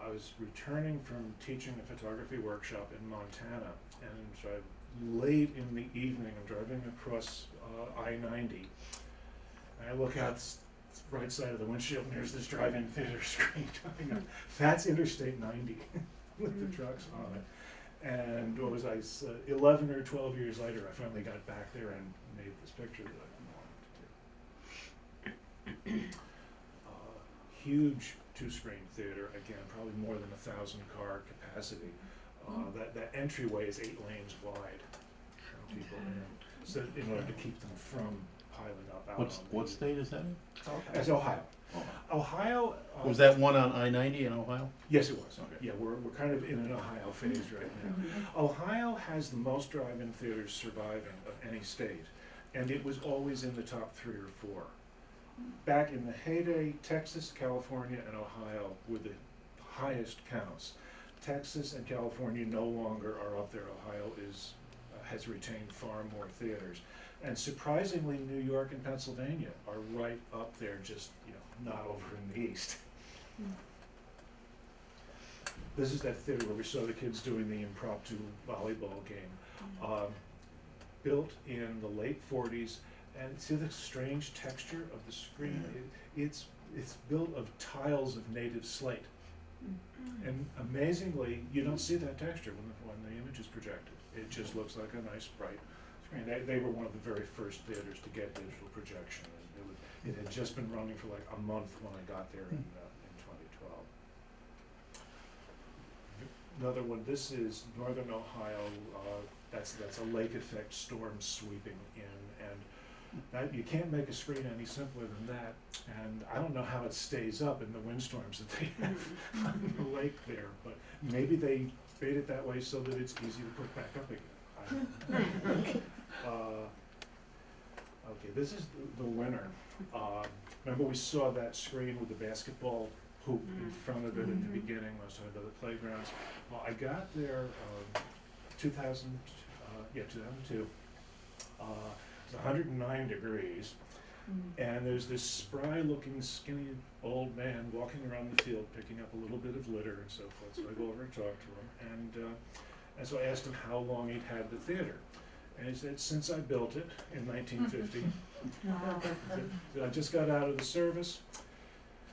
[SPEAKER 2] I was returning from teaching a photography workshop in Montana, and so late in the evening, I'm driving across I-90, and I look out the right side of the windshield, and there's this drive-in theater screen coming up. That's Interstate 90 with the trucks on it. And what was I, 11 or 12 years later, I finally got back there and made this picture that I wanted to do. Huge two-screen theater, again, probably more than 1,000 car capacity. That entryway is 8 lanes wide, people in, so in order to keep them from piling up out
[SPEAKER 7] What state is that in?
[SPEAKER 2] That's Ohio. Ohio.
[SPEAKER 7] Was that one on I-90 in Ohio?
[SPEAKER 2] Yes, it was.
[SPEAKER 7] Okay.
[SPEAKER 2] Yeah, we're kind of in an Ohio phase right now. Ohio has the most drive-in theaters surviving of any state, and it was always in the top 3 or 4. Back in the heyday, Texas, California, and Ohio were the highest counts. Texas and California no longer are up there. Ohio has retained far more theaters. And surprisingly, New York and Pennsylvania are right up there, just not over in the east. This is that theater where we saw the kids doing the impromptu volleyball game. Built in the late 40s, and see the strange texture of the screen? It's built of tiles of native slate. And amazingly, you don't see that texture when the image is projected. It just looks like a nice, bright screen. They were one of the very first theaters to get digital projection. And it had just been running for like a month when I got there in 2012. Another one, this is northern Ohio. That's a lake effect storm sweeping in, and you can't make a screen any simpler than that, and I don't know how it stays up in the windstorms that they have on the lake there, but maybe they made it that way so that it's easy to put back up again. I don't know. Okay, this is the winner. Remember we saw that screen with the basketball hoop in front of it at the beginning, I was talking about the playgrounds. Well, I got there 2002. It's 109 degrees, and there's this spry-looking, skinny old man walking around the field picking up a little bit of litter and so forth. So I go over and talk to him, and so I asked him how long he'd had the theater. And he said, since I built it in 1950. I just got out of the service,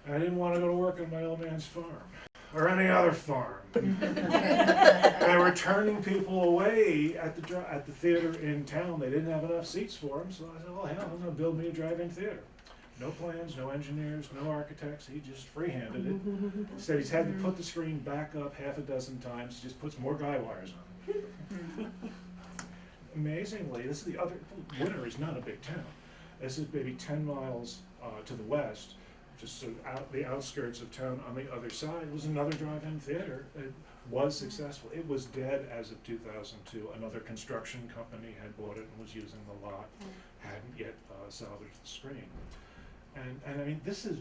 [SPEAKER 2] and I didn't want to go to work on my old man's farm, or any other farm. They were turning people away at the theater in town. They didn't have enough seats for them, so I said, well, hell, I'm going to build me a drive-in theater. No plans, no engineers, no architects. He just free-handed it. He said he's had to put the screen back up half a dozen times. He just puts more guy wires on it. Amazingly, this is Winter is not a big town. This is maybe 10 miles to the west, just so the outskirts of town. On the other side was another drive-in theater. It was successful. It was dead as of 2002. Another construction company had bought it and was using the lot. Hadn't yet salvage the screen. And I mean, this is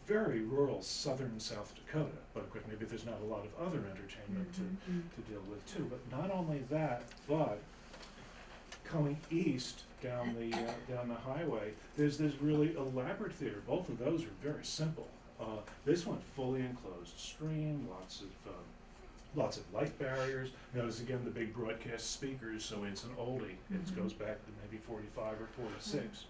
[SPEAKER 2] very rural southern South Dakota, but of course maybe there's not a lot of other entertainment to deal with too. But not only that, but coming east down the highway, there's this really elaborate theater. Both of those are very simple. This one fully enclosed screen, lots of light barriers. Notice again the big broadcast speakers, so it's an oldie. It goes back to maybe 45 or 46.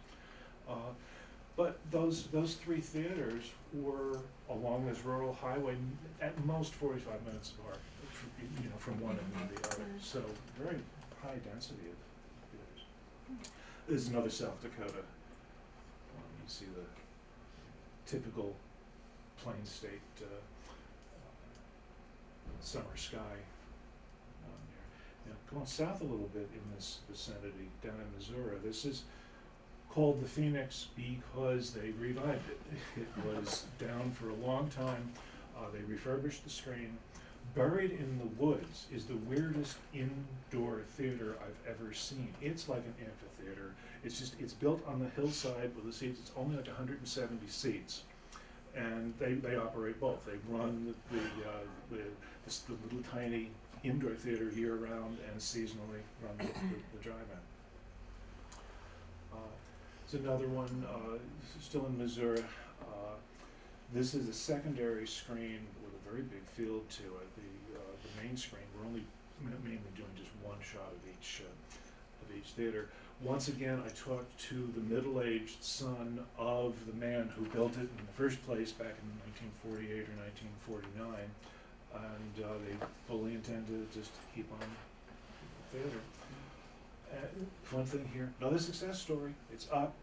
[SPEAKER 2] But those three theaters were along this rural highway, at most 45 minutes apart, from one end to the other. So very high density of theaters. This is another South Dakota. You see the typical Plain State summer sky on there. Now, going south a little bit in this vicinity, down in Missouri, this is called the Phoenix because they revived it. It was down for a long time. They refurbished the screen. Buried in the woods is the weirdest indoor theater I've ever seen. It's like an amphitheater. It's built on the hillside with the seats. It's only like 170 seats. And they operate both. They run the little tiny indoor theater year round and seasonally run the drive-in. It's another one, still in Missouri. This is a secondary screen with a very big field to it. The main screen, we're only mainly doing just one shot of each theater. Once again, I talked to the middle-aged son of the man who built it in the first place back in 1948 or 1949, and they fully intend to just keep on the theater. One thing here, another success story. It's up.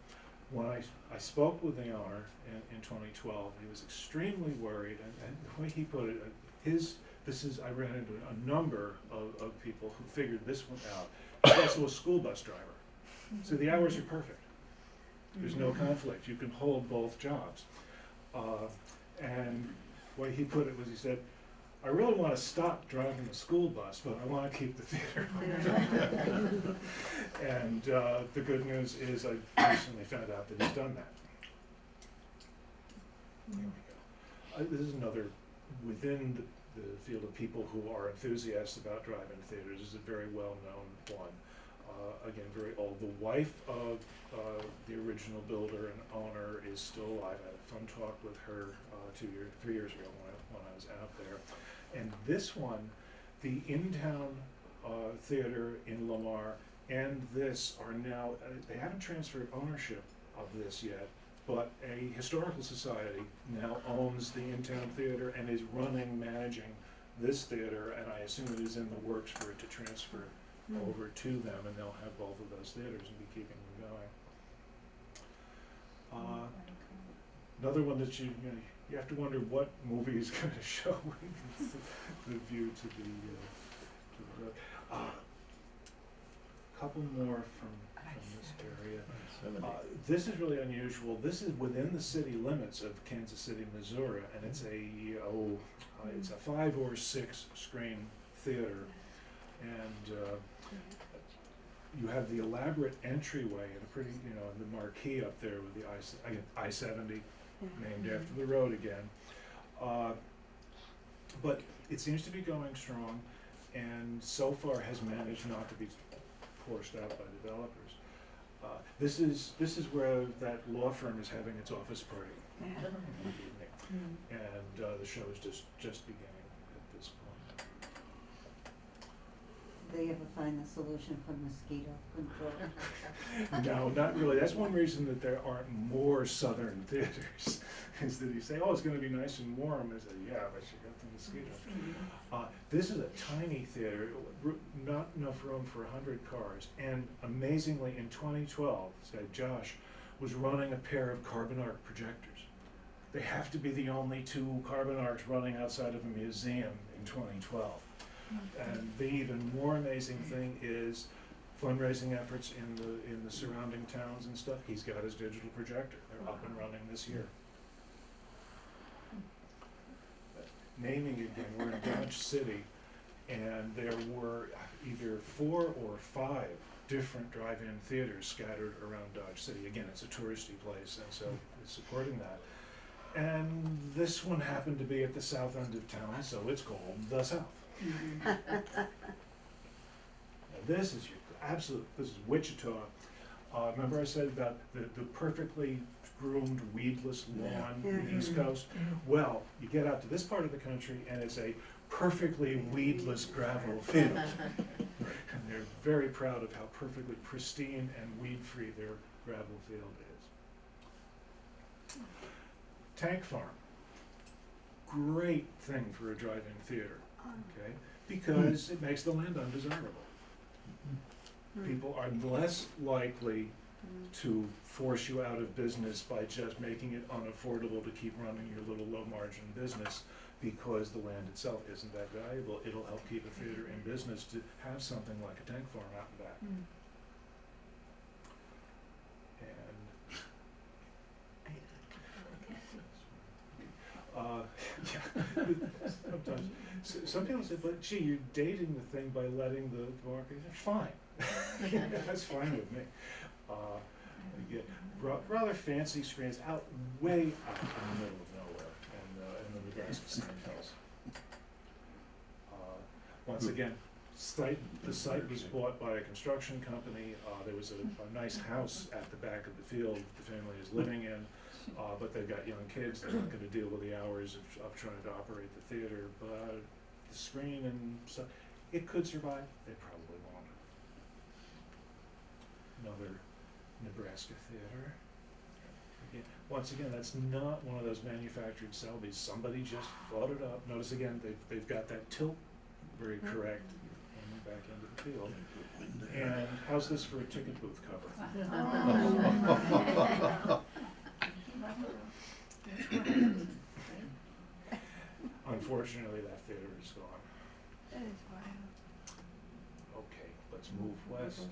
[SPEAKER 2] When I spoke with the owner in 2012, he was extremely worried, and the way he put it, I ran into a number of people who figured this one out. He's also a school bus driver. So the hours are perfect. There's no conflict. You can hold both jobs. And the way he put it was, he said, I really want to stop driving the school bus, but I want to keep the theater open. And the good news is I recently found out that he's done that. There we go. This is another, within the field of people who are enthusiasts about drive-in theaters, this is a very well-known one. Again, very old. The wife of the original builder and owner is still alive. I had a fun talk with her 3 years ago when I was out there. And this one, the in-town theater in Lamar and this are now, they haven't transferred ownership of this yet, but a historical society now owns the in-town theater and is managing this theater, and I assume it is in the works for it to transfer over to them, and they'll have both of those theaters and be keeping them going. Another one that you have to wonder what movie is going to show the view to the road. Couple more from this area. This is really unusual. This is within the city limits of Kansas City, Missouri, and it's a 5 or 6 screen theater, and you have the elaborate entryway and a pretty, the marquee up there with the I-70, named after the road again. But it seems to be going strong, and so far has managed not to be forced out by developers. This is where that law firm is having its office party in the evening, and the show is just beginning at this point.
[SPEAKER 5] They ever find the solution for mosquito control?
[SPEAKER 2] No, not really. That's one reason that there aren't more southern theaters, is that you say, oh, it's going to be nice and warm. They say, yeah, but you got the mosquitoes. This is a tiny theater, not enough room for 100 cars, and amazingly, in 2012, this guy Josh was running a pair of carbon arc projectors. They have to be the only 2 carbon arcs running outside of a museum in 2012. And the even more amazing thing is fundraising efforts in the surrounding towns and stuff. He's got his digital projector. They're up and running this year. Naming again, we're in Dodge City, and there were either 4 or 5 different drive-in theaters scattered around Dodge City. Again, it's a touristy place, and so it's supporting that. And this one happened to be at the south end of town, so it's called the South. Now this is this is Wichita. Remember I said about the perfectly groomed, weedless lawn on the East Coast? Well, you get out to this part of the country and it's a perfectly weedless gravel field. And they're very proud of how perfectly pristine and weed-free their gravel field is. Tank Farm. Great thing for a drive-in theater, okay? Because it makes the land undesirable. People are less likely to force you out of business by just making it unaffordable to keep running your little low-margin business because the land itself isn't that valuable. It'll help keep a theater in business to have something like a tank farm out and back. Yeah, sometimes. Some people say, but gee, you're dating the thing by letting the market, fine. That's fine with me. You get rather fancy screens out way out in the middle of nowhere in the Nebraska Sand Hills. Once again, the site was bought by a construction company. There was a nice house at the back of the field the family is living in, but they've got young kids. They're not going to deal with the hours of trying to operate the theater. But the screen and stuff, it could survive. They probably won't. Another Nebraska theater. Again, once again, that's not one of those manufactured Selby's. Somebody just thought it up. Notice again, they've got that tilt very correct coming back into the field. And how's this for a ticket booth cover? Unfortunately, that theater is gone. Okay, let's move west.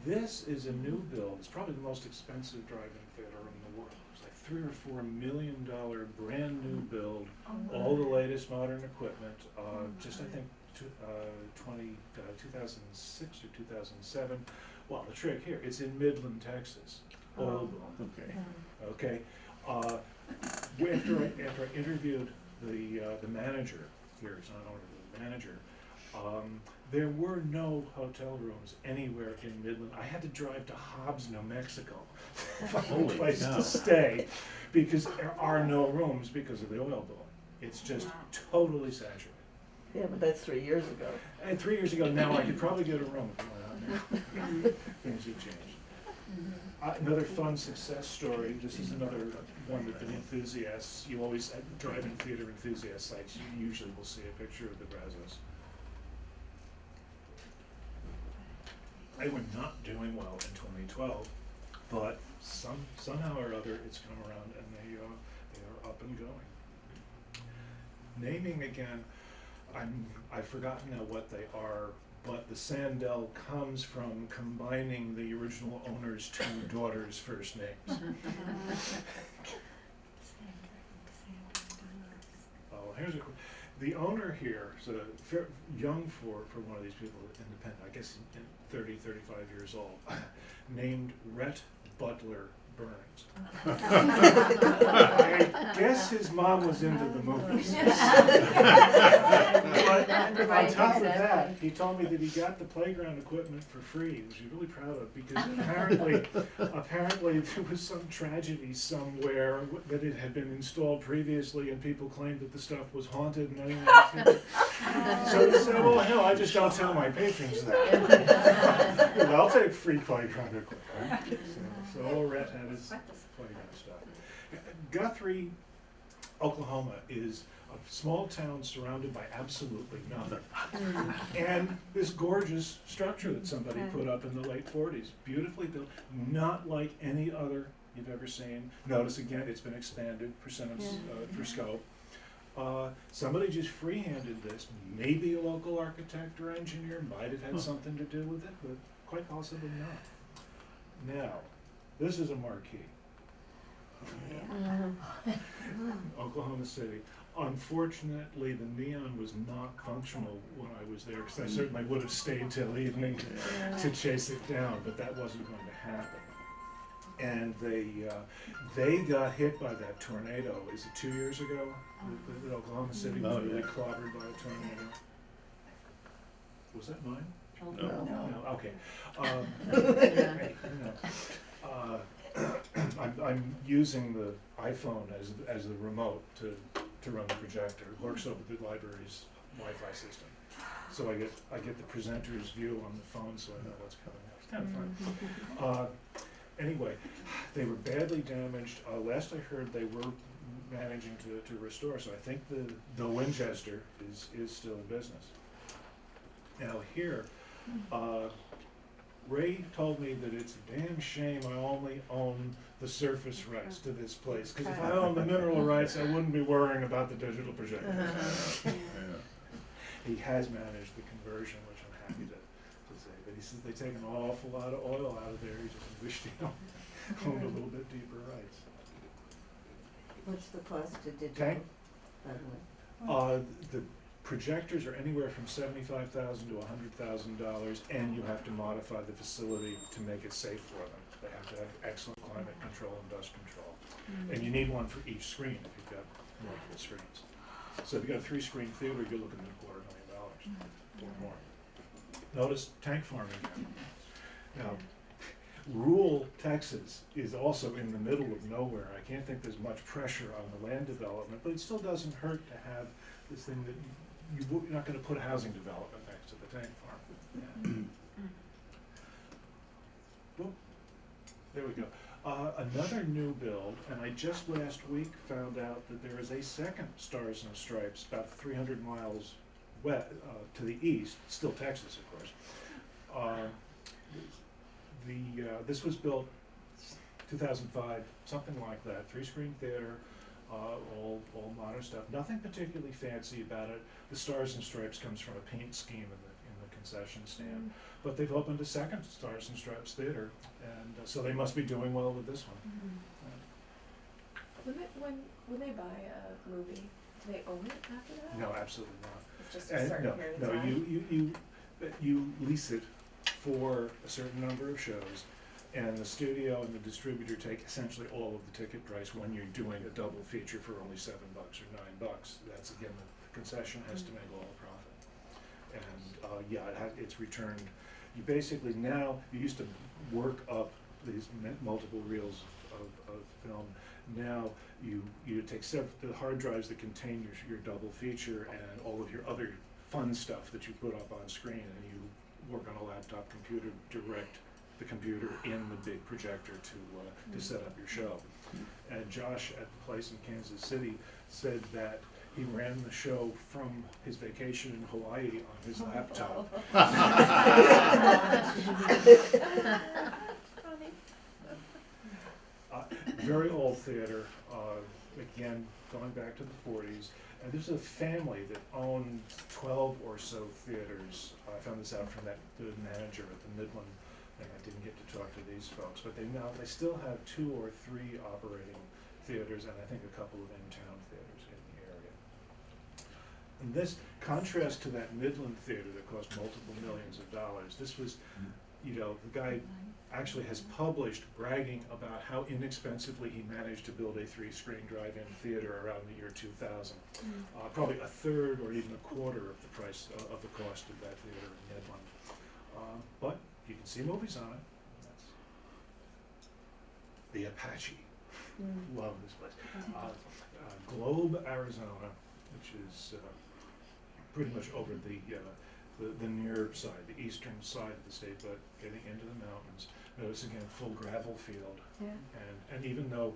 [SPEAKER 2] This is a new build. It's probably the most expensive drive-in theater in the world. It's like $3 or $4 million brand new build, all the latest modern equipment. Just I think 2006 or 2007. Well, the trick here, it's in Midland, Texas. Old one. Okay. After I interviewed the manager here, it's not owner, the manager. There were no hotel rooms anywhere in Midland. I had to drive to Hobbs, New Mexico, find a place to stay, because there are no rooms because of the oil boom. It's just totally saturated.
[SPEAKER 8] Yeah, but that's 3 years ago.
[SPEAKER 2] And 3 years ago, now I could probably get a room if I went out now. Things have changed. Another fun success story. This is another one that the enthusiasts, you always, at drive-in theater enthusiast sites, you usually will see a picture of the Brazos. They were not doing well in 2012, but somehow or other it's come around and they are up and going. Naming again, I've forgotten now what they are, but the Sandell comes from combining the original owner's two daughters' first names. Oh, here's the owner here, so young for one of these people, independent, I guess 30, 35 years old, named Rhett Butler Burns. I guess his mom was into the movies. But on top of that, he told me that he got the playground equipment for free, which he's really proud of, because apparently there was some tragedy somewhere that it had been installed previously and people claimed that the stuff was haunted and anything. So he said, well, hell, I just don't tell my patrons that. Well, I'll take free playground equipment. So old Rhett had his playground stuff. Guthrie, Oklahoma is a small town surrounded by absolutely nothing. And this gorgeous structure that somebody put up in the late 40s, beautifully built, not like any other you've ever seen. Notice again, it's been expanded for scope. Somebody just free-handed this. Maybe a local architect or engineer might have had something to do with it, but quite possibly not. Now, this is a marquee. Oklahoma City. Unfortunately, the neon was not functional when I was there, because I certainly would have stayed till evening to chase it down, but that wasn't going to happen. And they got hit by that tornado, is it 2 years ago? That Oklahoma City was
[SPEAKER 7] Oh,
[SPEAKER 2] really
[SPEAKER 7] yeah.
[SPEAKER 2] clobbered by a tornado. Was that mine?
[SPEAKER 7] No.
[SPEAKER 2] No, okay.
[SPEAKER 5] Yeah.
[SPEAKER 2] Hey, I'm using the iPhone as the remote to run the projector. It works over the library's Wi-Fi system. So I get the presenter's view on the phone, so I know what's coming up. It's kind of fun. Anyway, they were badly damaged. Last I heard, they were managing to restore, so I think the Winchester is still in business. Now here, Ray told me that it's a damn shame I only own the surface rights to this place, because if I owned the mineral rights, I wouldn't be worrying about the digital projector.
[SPEAKER 4] Yeah.
[SPEAKER 2] He has managed the conversion, which I'm happy to say, but he says they take an awful lot of oil out of there. He just wished he owned a little bit deeper rights.
[SPEAKER 5] What's the cost to digital,
[SPEAKER 2] Tank?
[SPEAKER 5] by the way?
[SPEAKER 2] The projectors are anywhere from $75,000 to $100,000, and you have to modify the facility to make it safe for them. They have to have excellent climate control and dust control. And you need one for each screen if you've got multiple screens. So if you've got a 3-screen theater, you're looking at $250,000 or more. Notice tank farming. Now, rural Texas is also in the middle of nowhere. I can't think there's much pressure on the land development, but it still doesn't hurt to have this thing that you're not going to put a housing development next to the tank farm. Yeah. Boop. There we go. Another new build, and I just last week found out that there is a second Stars and Stripes about 300 miles to the east, still Texas, of course. This was built 2005, something like that. 3-screen theater, all modern stuff. Nothing particularly fancy about it. The Stars and Stripes comes from a paint scheme in the concession stand. But they've opened a second Stars and Stripes theater, and so they must be doing well with this one.
[SPEAKER 6] When they buy a movie, do they own it after that?
[SPEAKER 2] No, absolutely not.
[SPEAKER 6] It's just a certain period of time?
[SPEAKER 2] You lease it for a certain number of shows, and the studio and the distributor take essentially all of the ticket price when you're doing a double feature for only $7 or $9. That's again, the concession has to make all the profit. And it's returned. You basically now, you used to work up these multiple reels of film. Now you take the hard drives that contain your double feature and all of your other fun stuff that you put up on screen, and you work on a laptop computer, direct the computer in the big projector to set up your show. And Josh at the place in Kansas City said that he ran the show from his vacation in Hawaii on his laptop. Very old theater, again, going back to the 40s. And there's a family that owned 12 or so theaters. I found this out from the manager at the Midland, and I didn't get to talk to these folks, but they still have 2 or 3 operating theaters, and I think a couple of in-town theaters in the area. And this contrast to that Midland theater that cost multiple millions of dollars, this was, the guy actually has published bragging about how inexpensively he managed to build a 3-screen drive-in theater around the year 2000. Probably a third or even a quarter of the price of the cost of that theater in Midland. But you can see movies on it. That's the Apache. Love this place. Globe, Arizona, which is pretty much over the near side, the eastern side of the state, but getting into the mountains. Notice again, full gravel field.
[SPEAKER 6] Yeah.
[SPEAKER 2] And even though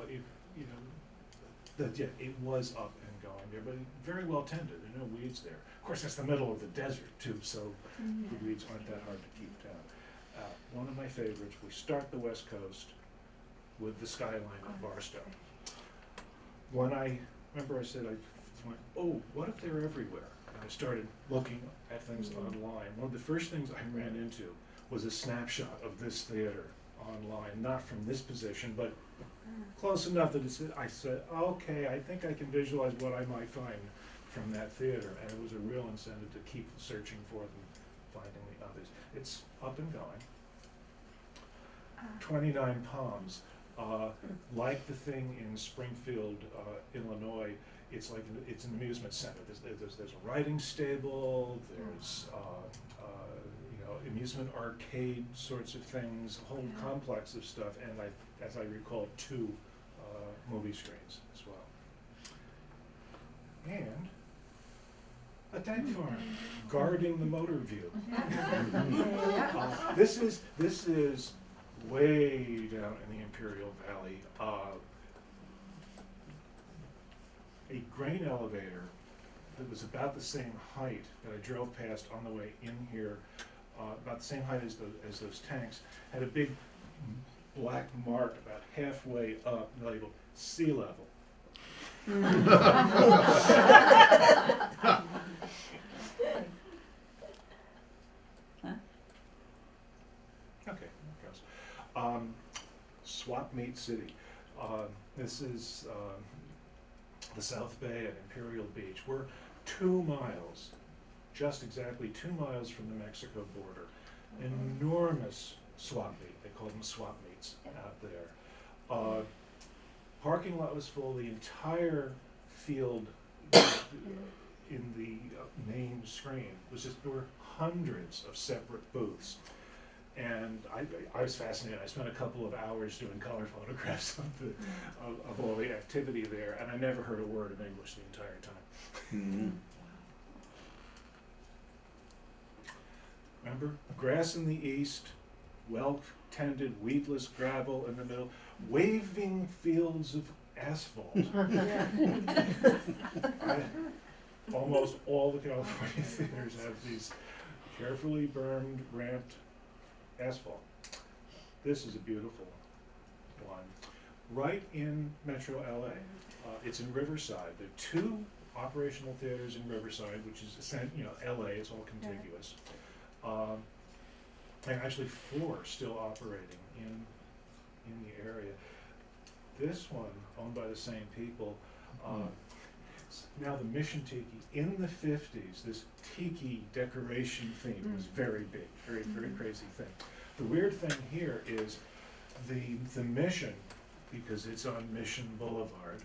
[SPEAKER 2] it was up and going there, but very well tended. There are no weeds there. Of course, that's the middle of the desert too, so the weeds aren't that hard to keep down. One of my favorites. We start the West Coast with the skyline of Barstow. When I said I went, oh, what if they're everywhere? And I started looking at things online. One of the first things I ran into was a snapshot of this theater online, not from this position, but close enough that I said, okay, I think I can visualize what I might find from that theater, and it was a real incentive to keep searching for them, finding the others. It's up and going. 29 Palms, like the thing in Springfield, Illinois, it's like it's an amusement center. There's a riding stable. There's amusement arcade sorts of things, a whole complex of stuff, and as I recall, 2 movie screens as well. And a tank farm guarding the motor view. This is way down in the Imperial Valley. A grain elevator that was about the same height that I drove past on the way in here, about the same height as those tanks, had a big black mark about halfway up labeled sea level. Okay, there it goes. Swap Meet City. This is the South Bay at Imperial Beach. We're 2 miles, just exactly 2 miles from the Mexico border. Enormous swap meet. They call them swap meets out there. Parking lot was full. The entire field in the main screen was just, there were hundreds of separate booths. And I was fascinated. I spent a couple of hours doing color photographs of all the activity there, and I never heard a word of English the entire time. Remember? Grass in the east, well-tended, weedless gravel in the middle, waving fields of asphalt. Almost all the California theaters have these carefully bermed, ramped asphalt. This is a beautiful one. Right in Metro LA. It's in Riverside. There are 2 operational theaters in Riverside, which is, LA, it's all contiguous. And actually 4 still operating in the area. This one, owned by the same people, now the Mission Tiki. In the 50s, this tiki decoration theme was very big, very, very crazy thing. The weird thing here is the Mission, because it's on Mission Boulevard,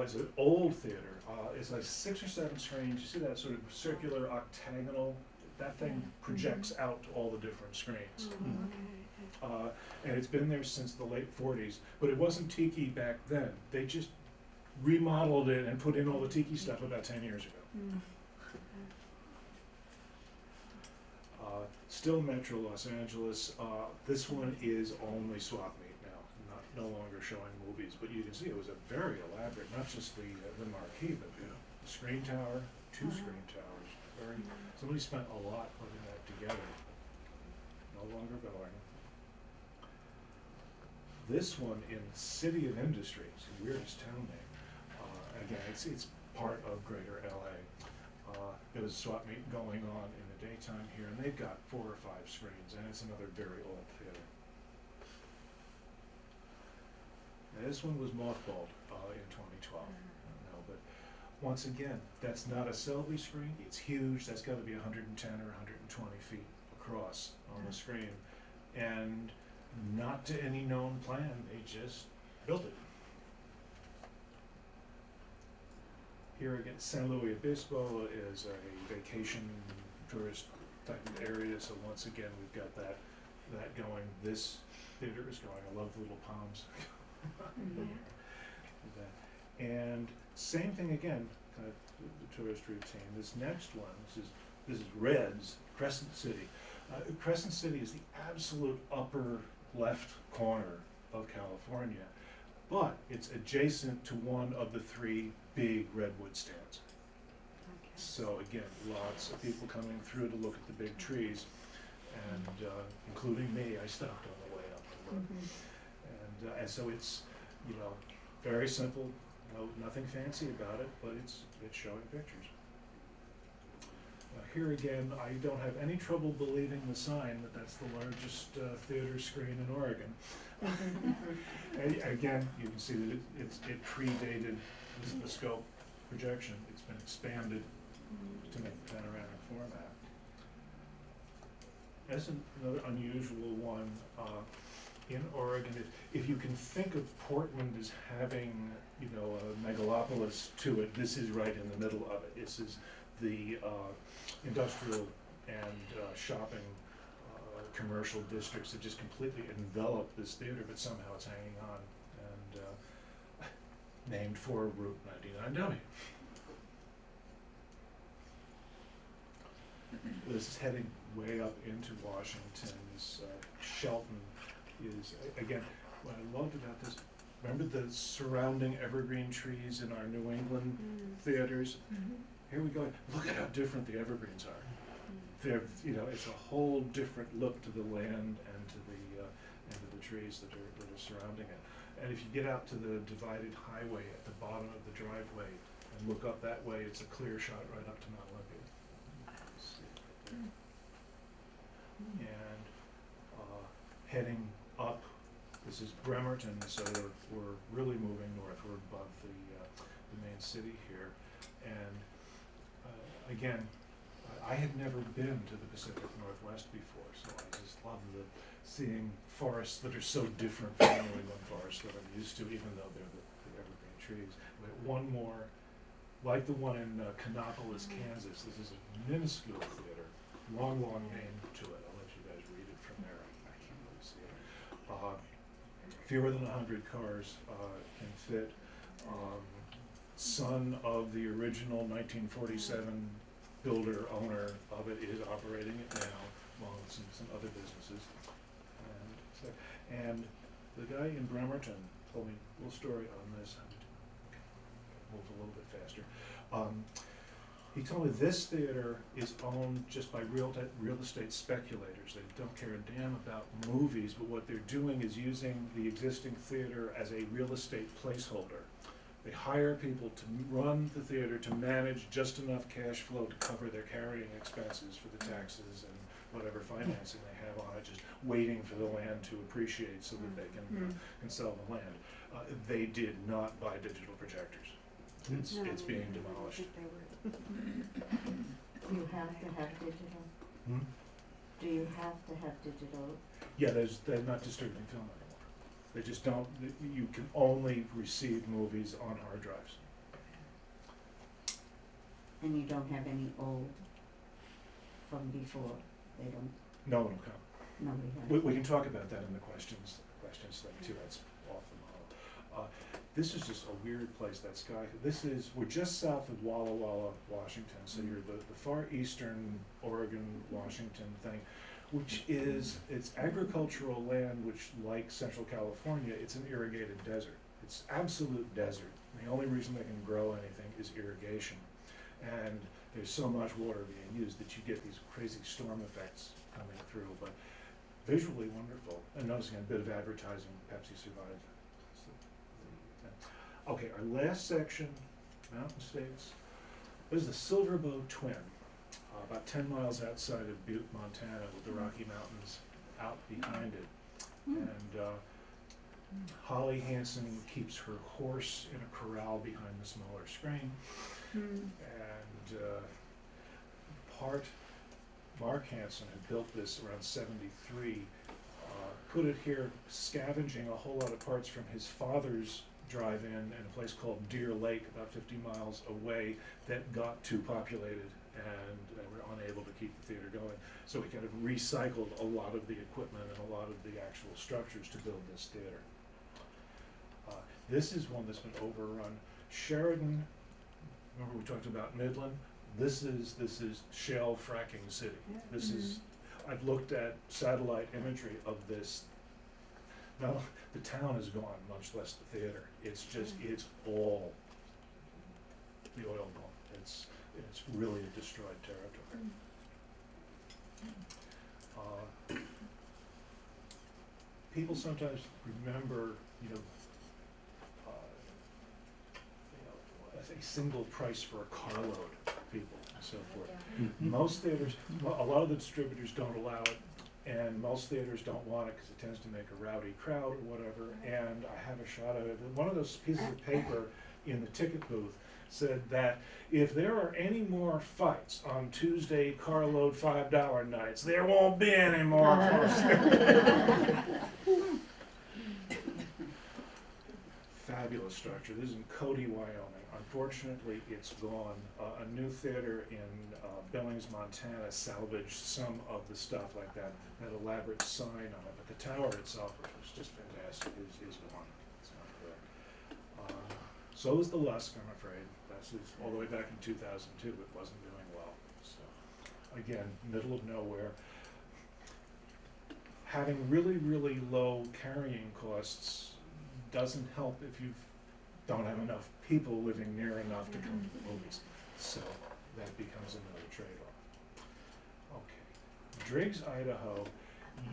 [SPEAKER 2] is an old theater. It's like 6 or 7 screens. You see that sort of circular octagonal? That thing projects out to all the different screens. And it's been there since the late 40s, but it wasn't tiki back then. They just remodeled it and put in all the tiki stuff about 10 years ago. Still Metro Los Angeles. This one is only swap meet now, no longer showing movies, but you can see it was a very elaborate, not just the marquee, but the screen tower, 2 screen towers. Somebody spent a lot putting that together. No longer going. This one in City of Industries, the weirdest town name. Again, it's part of Greater LA. There was a swap meet going on in the daytime here, and they've got 4 or 5 screens, and it's another very old theater. Now, this one was mothballed in 2012. No, but once again, that's not a Selby screen. It's huge. That's got to be 110 or 120 feet across on the screen, and not to any known plan. They just built it. Here again, San Luis Obispo is a vacation tourist type of area, so once again we've got that going. This theater is going. I love the little palms. And same thing again, kind of the tourist routine. This next one, this is Reds, Crescent City. Crescent City is the absolute upper left corner of California, but it's adjacent to one of the 3 big redwood stands. So again, lots of people coming through to look at the big trees, and including me, I stopped on the way up to look. And so it's, very simple, nothing fancy about it, but it's showing pictures. Here again, I don't have any trouble believing the sign that that's the largest theater screen in Oregon. again, you can see that it predated the scope projection. It's been expanded to make the panoramic format. That's another unusual one in Oregon. If you can think of Portland as having, you know, a megalopolis to it, this is right in the middle of it. This is the industrial and shopping commercial districts that just completely envelop this theater, but somehow it's hanging on, and named for Route 99W. This is heading way up into Washington. This Shelton is, again, what I loved about this, remember the surrounding evergreen trees in our New England theaters? Here we go. Look at how different the evergreens are. They're, you know, it's a whole different look to the land and to the trees that are surrounding it. And if you get out to the divided highway at the bottom of the driveway and look up that way, it's a clear shot right up to Mount Olympia. And heading up, this is Bremerton, so we're really moving north. We're above the main city here. And again, I had never been to the Pacific Northwest before, so I just love seeing forests that are so different from the New England forests that I'm used to, even though they're the evergreen trees. We have one more, like the one in Kannapolis, Kansas. This is a minuscule theater, long name to it. I'll let you guys read it from there. I can't really see it. Fewer than 100 cars can fit. Son of the original 1947 builder, owner of it, is operating it now, along with some other businesses. And the guy in Bremerton told me a little story on this. Move a little bit faster. He told me this theater is owned just by real estate speculators. They don't care a damn about movies, but what they're doing is using the existing theater as a real estate placeholder. They hire people to run the theater to manage just enough cash flow to cover their carrying expenses for the taxes and whatever financing they have on it, just waiting for the land to appreciate so that they can sell the land. They did not buy digital projectors. It's being demolished.
[SPEAKER 5] Do you have to have digital? Do you have to have digital?
[SPEAKER 2] Yeah, they're not distributing film anymore. They just don't, you can only receive movies on hard drives.
[SPEAKER 5] And you don't have any old from before? They don't,
[SPEAKER 2] No one will come.
[SPEAKER 5] nobody has?
[SPEAKER 2] We can talk about that in the questions thing too, that's off the model. This is just a weird place, that sky. We're just south of Walla Walla, Washington, so you're the far eastern Oregon, Washington thing, which is, it's agricultural land, which, like Central California, it's an irrigated desert. It's absolute desert. The only reason they can grow anything is irrigation. And there's so much water being used that you get these crazy storm effects coming through, but visually wonderful. And noticing a bit of advertising, Pepsi survived. Okay, our last section, Mountain States. This is the Silver Bow Twin, about 10 miles outside of Butte, Montana, with the Rocky Mountains out behind it. And Holly Hansen keeps her horse in a corral behind the smaller screen. And Mark Hansen had built this around 73, put it here scavenging a whole lot of parts from his father's drive-in in a place called Deer Lake, about 50 miles away, that got too populated and were unable to keep the theater going. So we kind of recycled a lot of the equipment and a lot of the actual structures to build this theater. This is one that's been overrun. Sheridan, remember we talked about Midland? This is shale fracking city. This is, I've looked at satellite imagery of this. Now, the town is gone, much less the theater. It's just, it's all the oil gone. It's really a destroyed territory. People sometimes remember, a single price for a carload, people, and so forth. Most theaters, a lot of the distributors don't allow it. and most theaters don't want it because it tends to make a rowdy crowd or whatever, and I have a shot of it. One of those pieces of paper in the ticket booth said that if there are any more fights on Tuesday carload $5 nights, there won't be any more. Fabulous structure. This is in Cody, Wyoming. Unfortunately, it's gone. A new theater in Billings, Montana salvaged some of the stuff like that elaborate sign on it, but the tower itself, which was just fantastic, is gone. It's not there. So is the Lusk, I'm afraid. That's all the way back in 2002. It wasn't doing well. So again, middle of nowhere. Having really, really low carrying costs doesn't help if you don't have enough people living near enough to come to the movies. So that becomes another trade-off. Okay, Driggs, Idaho.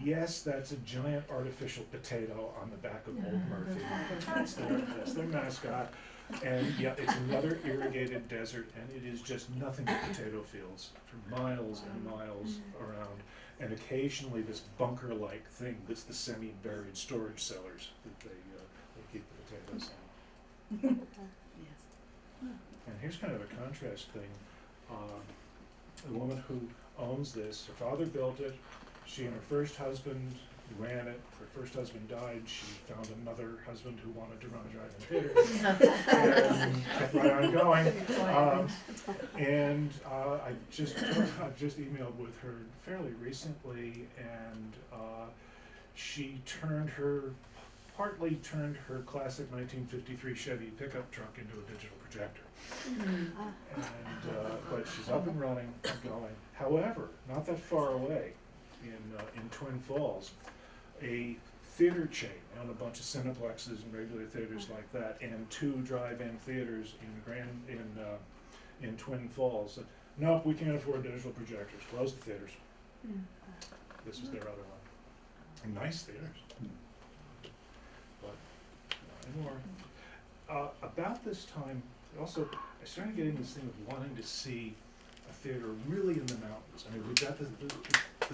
[SPEAKER 2] Yes, that's a giant artificial potato on the back of Old Murphy. That's their mascot. And yeah, it's another irrigated desert, and it is just nothing but potato fields for miles and miles around. And occasionally this bunker-like thing that's the semi-buried storage cellars that they keep the potatoes in. And here's kind of a contrast thing. The woman who owns this, her father built it. She and her first husband ran it. Her first husband died. She found another husband who wanted to run a drive-in theater and kept right on going. I've just emailed with her fairly recently, and she partly turned her classic 1953 Chevy pickup truck into a digital projector. But she's up and running, going. However, not that far away, in Twin Falls, a theater chain, own a bunch of cineplexes and regular theaters like that, and 2 drive-in theaters in Twin Falls said, nope, we can't afford digital projectors, close the theaters. This was their other one. And nice theaters, but not anymore. About this time, also, I started getting this thing of wanting to see a theater really in the mountains. I mean, we've got the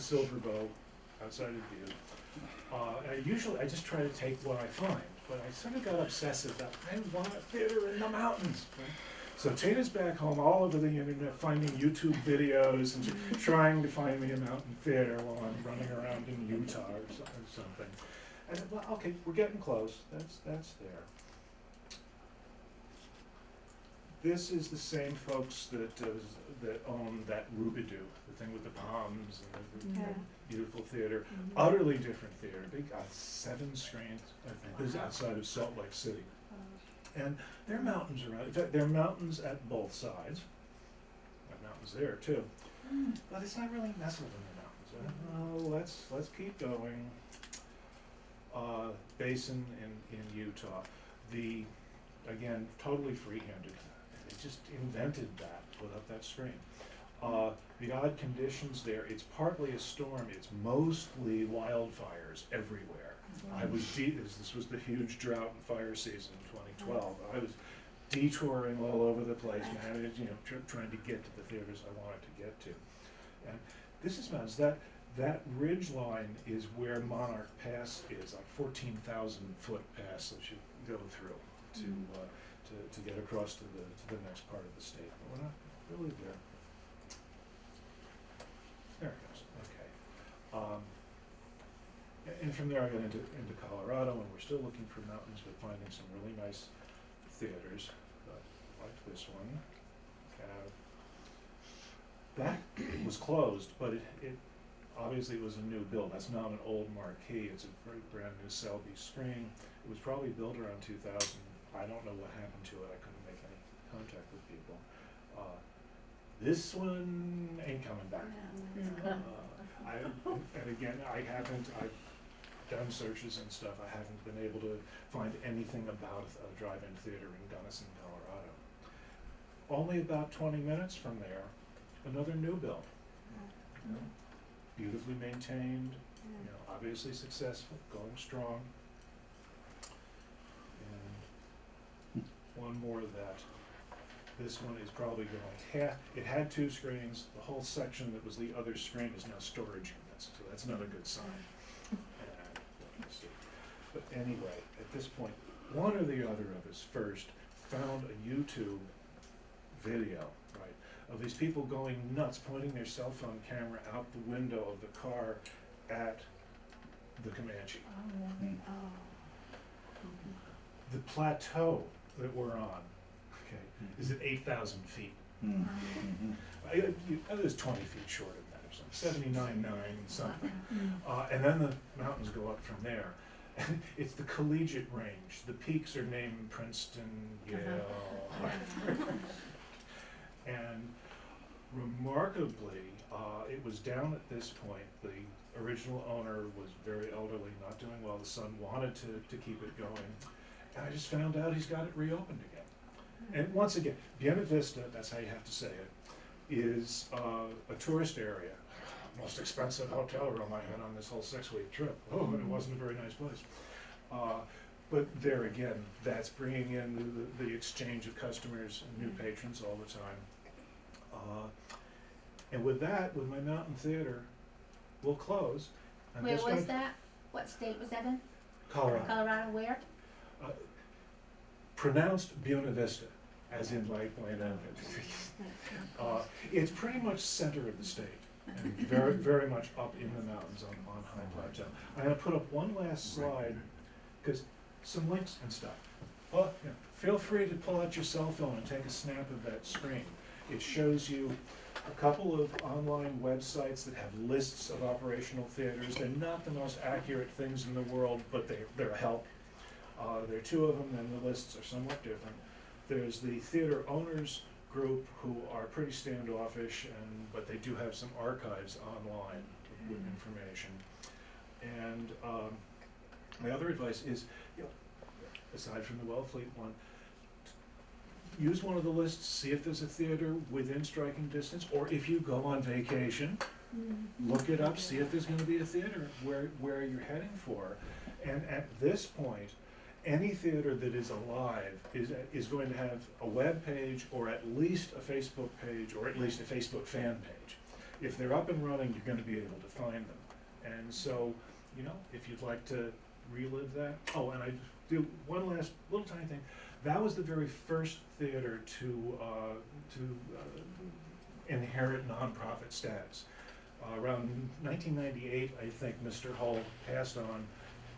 [SPEAKER 2] Silver Bow outside of Butte. I just try to take what I find, but I sort of got obsessive that I want a theater in the mountains. Right? So Tina's back home all over the internet finding YouTube videos and trying to find me a mountain theater while I'm running around in Utah or something. And well, okay, we're getting close. That's there. This is the same folks that own that Rubidoux, the thing with the palms and the beautiful theater. Utterly different theater. They got 7 screens, I think. This is outside of Salt Lake City. And there are mountains around. In fact, there are mountains at both sides. There are mountains there too. But it's not really nestled in the mountains. Let's keep going. Basin in Utah. Again, totally free-handed. They just invented that, put up that screen. The odd conditions there, it's partly a storm, it's mostly wildfires everywhere. This was the huge drought and fire season in 2012. I was detouring all over the place, trying to get to the theaters I wanted to get to. And this is mountains. That ridge line is where Monarch Pass is, like 14,000 foot pass that you go through to get across to the next part of the state. But we're not really there. There it goes. Okay. And from there I got into Colorado, and we're still looking for mountains, but finding some really nice theaters. Like this one. That was closed, but it obviously was a new build. That's not an old marquee. It's a very brand new Selby screen. It was probably built around 2000. I don't know what happened to it. I couldn't make any contact with people. This one ain't coming back. I've done searches and stuff. I haven't been able to find anything about a drive-in theater in Gunnison, Colorado. Only about 20 minutes from there, another new build. Beautifully maintained, obviously successful, going strong. And one more of that. This one is probably going half. It had 2 screens. The whole section that was the other screen is now storage unit. nuts, so that's not a good sign. But anyway, at this point, one or the other of us first found a YouTube video, right, of these people going nuts, pointing their cell phone camera out the window of the car at the Comanche. The plateau that we're on, okay, is at 8,000 feet. It was 20 feet short of that or something, 79.9 something. And then the mountains go up from there. It's the collegiate range. The peaks are named Princeton, Yale. And remarkably, it was down at this point. The original owner was very elderly, not doing well. The son wanted to keep it going. And I just found out he's got it reopened again. And once again, Buena Vista, that's how you have to say it, is a tourist area. Most expensive hotel room I had on this whole 6-week trip. Oh, and it wasn't a very nice place. But there again, that's bringing in the exchange of customers and new patrons all the time. And with that, with my Mountain Theater, we'll close. I'm
[SPEAKER 9] Where
[SPEAKER 2] just
[SPEAKER 9] was
[SPEAKER 2] going-
[SPEAKER 9] that? What state was that in?
[SPEAKER 2] Colorado.
[SPEAKER 9] Colorado, where?
[SPEAKER 2] Pronounced Buena Vista, as in like Buena. It's pretty much center of the state, and very, very much up in the mountains on high plateau. I'm gonna put up one last slide, because some links and stuff. Well, yeah, feel free to pull out your cell phone and take a snap of that screen. It shows you a couple of online websites that have lists of operational theaters. They're not the most accurate things in the world, but they're a help. There are 2 of them, and the lists are somewhat different. There's the theater owners group, who are pretty standoffish, but they do have some archives online with information. And my other advice is, aside from the Wellfleet one, use one of the lists, see if there's a theater within striking distance, or if you go on vacation, look it up, see if there's gonna be a theater where you're heading for. And at this point, any theater that is alive is going to have a web page, or at least a Facebook page, or at least a Facebook fan page. If they're up and running, you're gonna be able to find them. And so, if you'd like to relive that. Oh, and I do one last little tiny thing. That was the very first theater to inherit nonprofit status. Around 1998, I think Mr. Hull passed on.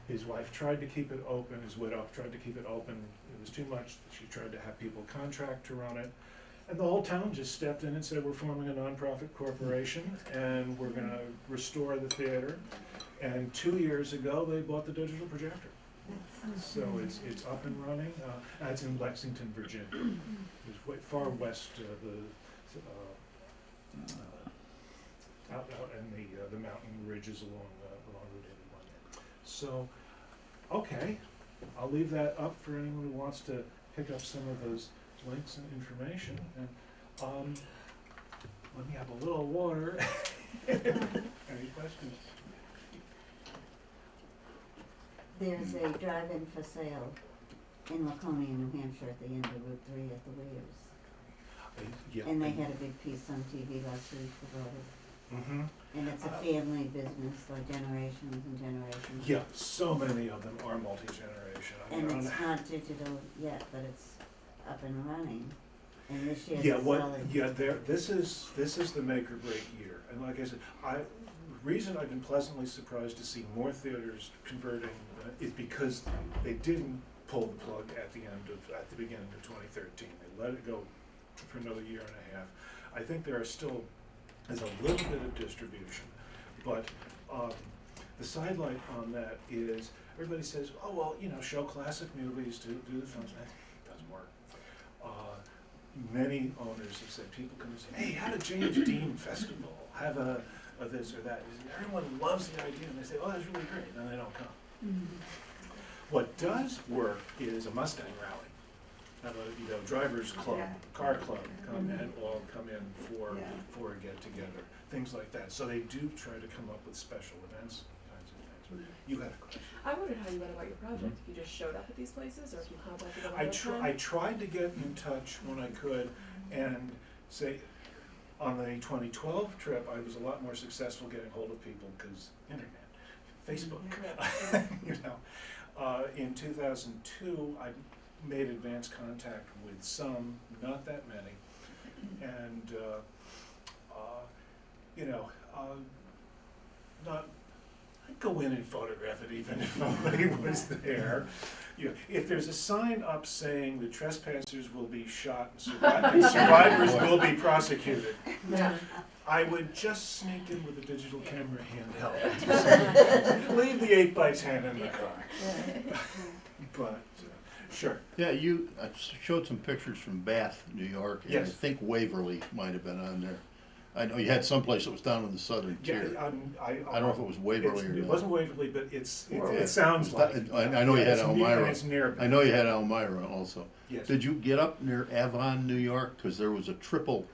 [SPEAKER 2] His wife tried to keep it open, his widow tried to keep it open. It was too much. She tried to have people contract to run it. And the whole town just stepped in and said, we're forming a nonprofit corporation, and we're gonna restore the theater. And 2 years ago, they bought the digital projector. So it's up and running. It's in Lexington, Virginia. It's way far west of out in the mountain ridges along Route 81. So, okay, I'll leave that up for anyone who wants to pick up some of those links and information. And let me have a little water. Any questions?
[SPEAKER 5] There's a drive-in for sale in Laconia, New Hampshire, at the end of Route 3 at the Weirs.
[SPEAKER 2] Yeah.
[SPEAKER 5] And they had a big piece on TV last week about it.
[SPEAKER 2] Mm-hmm.
[SPEAKER 5] And it's a family business, like generations and generations.
[SPEAKER 2] Yeah, so many of them are multi-generation.
[SPEAKER 5] And it's not digital yet, but it's up and running. And this year
[SPEAKER 2] Yeah,
[SPEAKER 5] they're selling.
[SPEAKER 2] this is the make or break year. And like I said, the reason I've been pleasantly surprised to see more theaters converting is because they didn't pull the plug at the beginning of 2013. They let it go for another year and a half. I think there's a little bit of distribution, but the sidelight on that is everybody says, oh well, show classic movies, do the films. It doesn't work. Many owners have said, people come and say, hey, have a James Dean festival, have a this or that. Everyone loves the idea, and they say, oh, that's really great, and they don't come. What does work is a Mustang rally. Have a drivers club, car club all come in for a get together, things like that. So they do try to come up with special events, kinds of things. You had a question.
[SPEAKER 6] I wondered how you went about your project, if you just showed up at these places, or if you contacted them
[SPEAKER 2] I
[SPEAKER 6] ahead of time?
[SPEAKER 2] tried to get in touch when I could and say, On the 2012 trip, I was a lot more successful getting hold of people because internet, Facebook, you know. In 2002, I made advance contact with some, not that many, and you know, not. I'd go in and photograph it even if nobody was there. You know, if there's a sign up saying the trespassers will be shot and survivors will be prosecuted, I would just sneak in with a digital camera handheld. Leave the 8x10 in the car. But, sure.
[SPEAKER 7] Yeah, you showed some pictures from Bath, New York, and I
[SPEAKER 2] Yes.
[SPEAKER 7] think Waverly might have been on there. I know you had someplace that was down in the southern tier. I don't know if it was Waverly or not.
[SPEAKER 2] It wasn't Waverly, but it
[SPEAKER 7] Yeah.
[SPEAKER 2] sounds like.
[SPEAKER 7] I know you had
[SPEAKER 2] It's near-
[SPEAKER 7] Elmira.
[SPEAKER 2] It's near.
[SPEAKER 7] I know you had Elmira also.
[SPEAKER 2] Yes.
[SPEAKER 7] Did you get up near Avon, New York? Because there was a triple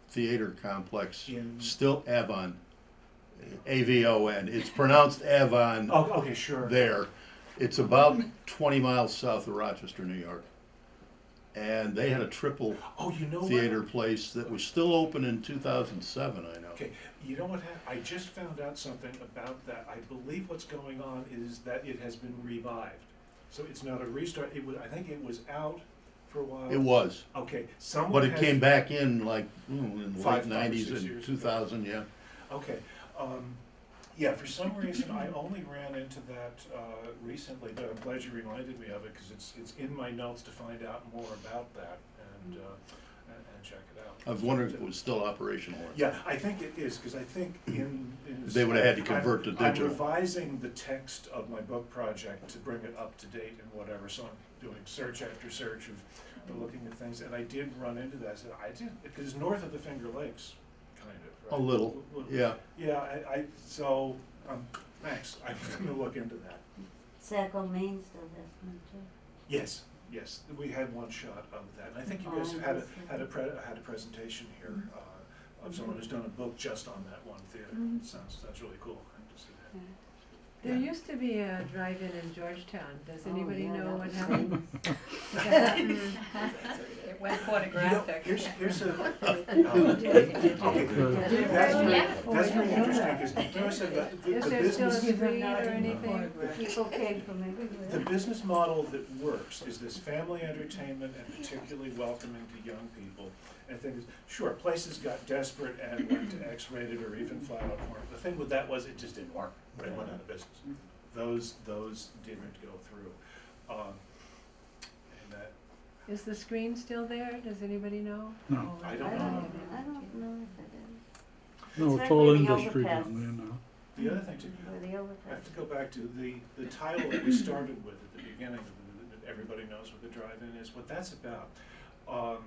[SPEAKER 7] theater complex,
[SPEAKER 2] In-
[SPEAKER 7] still Avon, A-V-O-N. It's pronounced Avon
[SPEAKER 2] Oh, okay, sure.
[SPEAKER 7] there. It's about 20 miles south of Rochester, New York. And they had a triple
[SPEAKER 2] Oh, you know what?
[SPEAKER 7] theater place that was still open in 2007, I know.
[SPEAKER 2] Okay, you know what I just found out something about that. I believe what's going on is that it has been revived. So it's not a restart. I think it was out for a while.
[SPEAKER 7] It was,
[SPEAKER 2] Okay, someone
[SPEAKER 7] but it
[SPEAKER 2] has-
[SPEAKER 7] came back in like in the
[SPEAKER 2] Five
[SPEAKER 7] late
[SPEAKER 2] or
[SPEAKER 7] 90s
[SPEAKER 2] 6
[SPEAKER 7] and
[SPEAKER 2] years
[SPEAKER 7] 2000, yeah.
[SPEAKER 2] Okay, yeah, for some reason, I only ran into that recently, but I'm glad you reminded me of it, because it's in my notes to find out more about that and check it out.
[SPEAKER 7] I was wondering if it was still operational.
[SPEAKER 2] Yeah, I think it is, because I think in.
[SPEAKER 7] They would've had to convert to digital.
[SPEAKER 2] I'm revising the text of my book project to bring it up to date and whatever, so I'm doing search after search of looking at things, and I did run into that. So I did, because it's north of the Finger Lakes, kind of, right?
[SPEAKER 7] A little, yeah.
[SPEAKER 2] Yeah, so, thanks, I'm gonna look into that.
[SPEAKER 5] Saco, Maine still has one too.
[SPEAKER 2] Yes, we had one shot of that, and I think you guys
[SPEAKER 5] Oh,
[SPEAKER 2] had
[SPEAKER 5] I see.
[SPEAKER 2] had a presentation here of someone who's done a book just on that one theater.
[SPEAKER 8] Mhm.
[SPEAKER 2] Sounds really cool. I have to see that.
[SPEAKER 8] There used to be a drive-in in Georgetown. Does
[SPEAKER 5] Oh,
[SPEAKER 8] anybody
[SPEAKER 5] yeah,
[SPEAKER 8] know
[SPEAKER 5] that
[SPEAKER 8] what
[SPEAKER 5] was
[SPEAKER 8] happened?
[SPEAKER 9] It went
[SPEAKER 2] You know,
[SPEAKER 9] pornographic.
[SPEAKER 2] here's a,
[SPEAKER 9] Yeah.
[SPEAKER 2] that's very interesting, because I said that the
[SPEAKER 8] Is there still a
[SPEAKER 2] business,
[SPEAKER 8] street or anything?
[SPEAKER 5] People came from everywhere.
[SPEAKER 2] the business model that works is this family entertainment and particularly welcoming to young people. And things, sure, places got desperate and went to X-rated or even flat out porn. The thing with that was it just didn't work. It went out of business. Those didn't go through. And that,
[SPEAKER 8] Is the screen still there? Does anybody know?
[SPEAKER 10] No.
[SPEAKER 2] I
[SPEAKER 5] I
[SPEAKER 2] don't
[SPEAKER 5] don't,
[SPEAKER 2] know.
[SPEAKER 5] I don't know if it is.
[SPEAKER 10] No,
[SPEAKER 5] It's
[SPEAKER 10] it's
[SPEAKER 5] right
[SPEAKER 10] all
[SPEAKER 5] where the
[SPEAKER 10] industry
[SPEAKER 5] overpass-
[SPEAKER 10] down there now.
[SPEAKER 2] The other thing too,
[SPEAKER 5] Where the
[SPEAKER 2] I
[SPEAKER 5] overpass.
[SPEAKER 2] have to go back to the title that we started with at the beginning, that everybody knows what the drive-in is, what that's about. You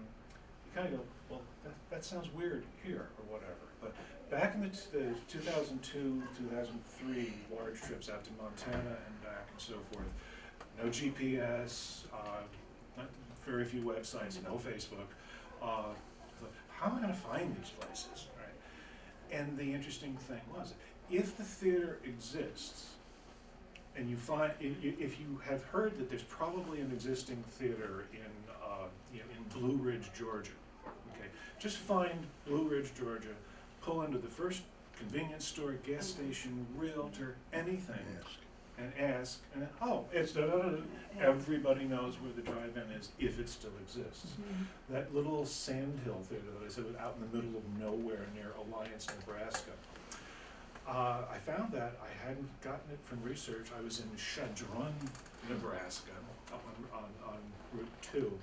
[SPEAKER 2] kind of go, well, that sounds weird here, or whatever, but back in the 2002, 2003 large trips out to Montana and back and so forth, no GPS, very few websites, no Facebook. So how am I gonna find these places, right? And the interesting thing was, if the theater exists, and you find, if you have heard that there's probably an existing theater in Blue Ridge, Georgia, okay, just find Blue Ridge, Georgia, pull into the first convenience store, gas station, realtor, anything, and ask, and then, oh, it's da-da-da-da. Everybody knows where the drive-in is, if it still exists. That little Sandhill theater that I said was out in the middle of nowhere near Alliance, Nebraska. I found that I hadn't gotten it from research. I was in Chadron, Nebraska, up on Route 2.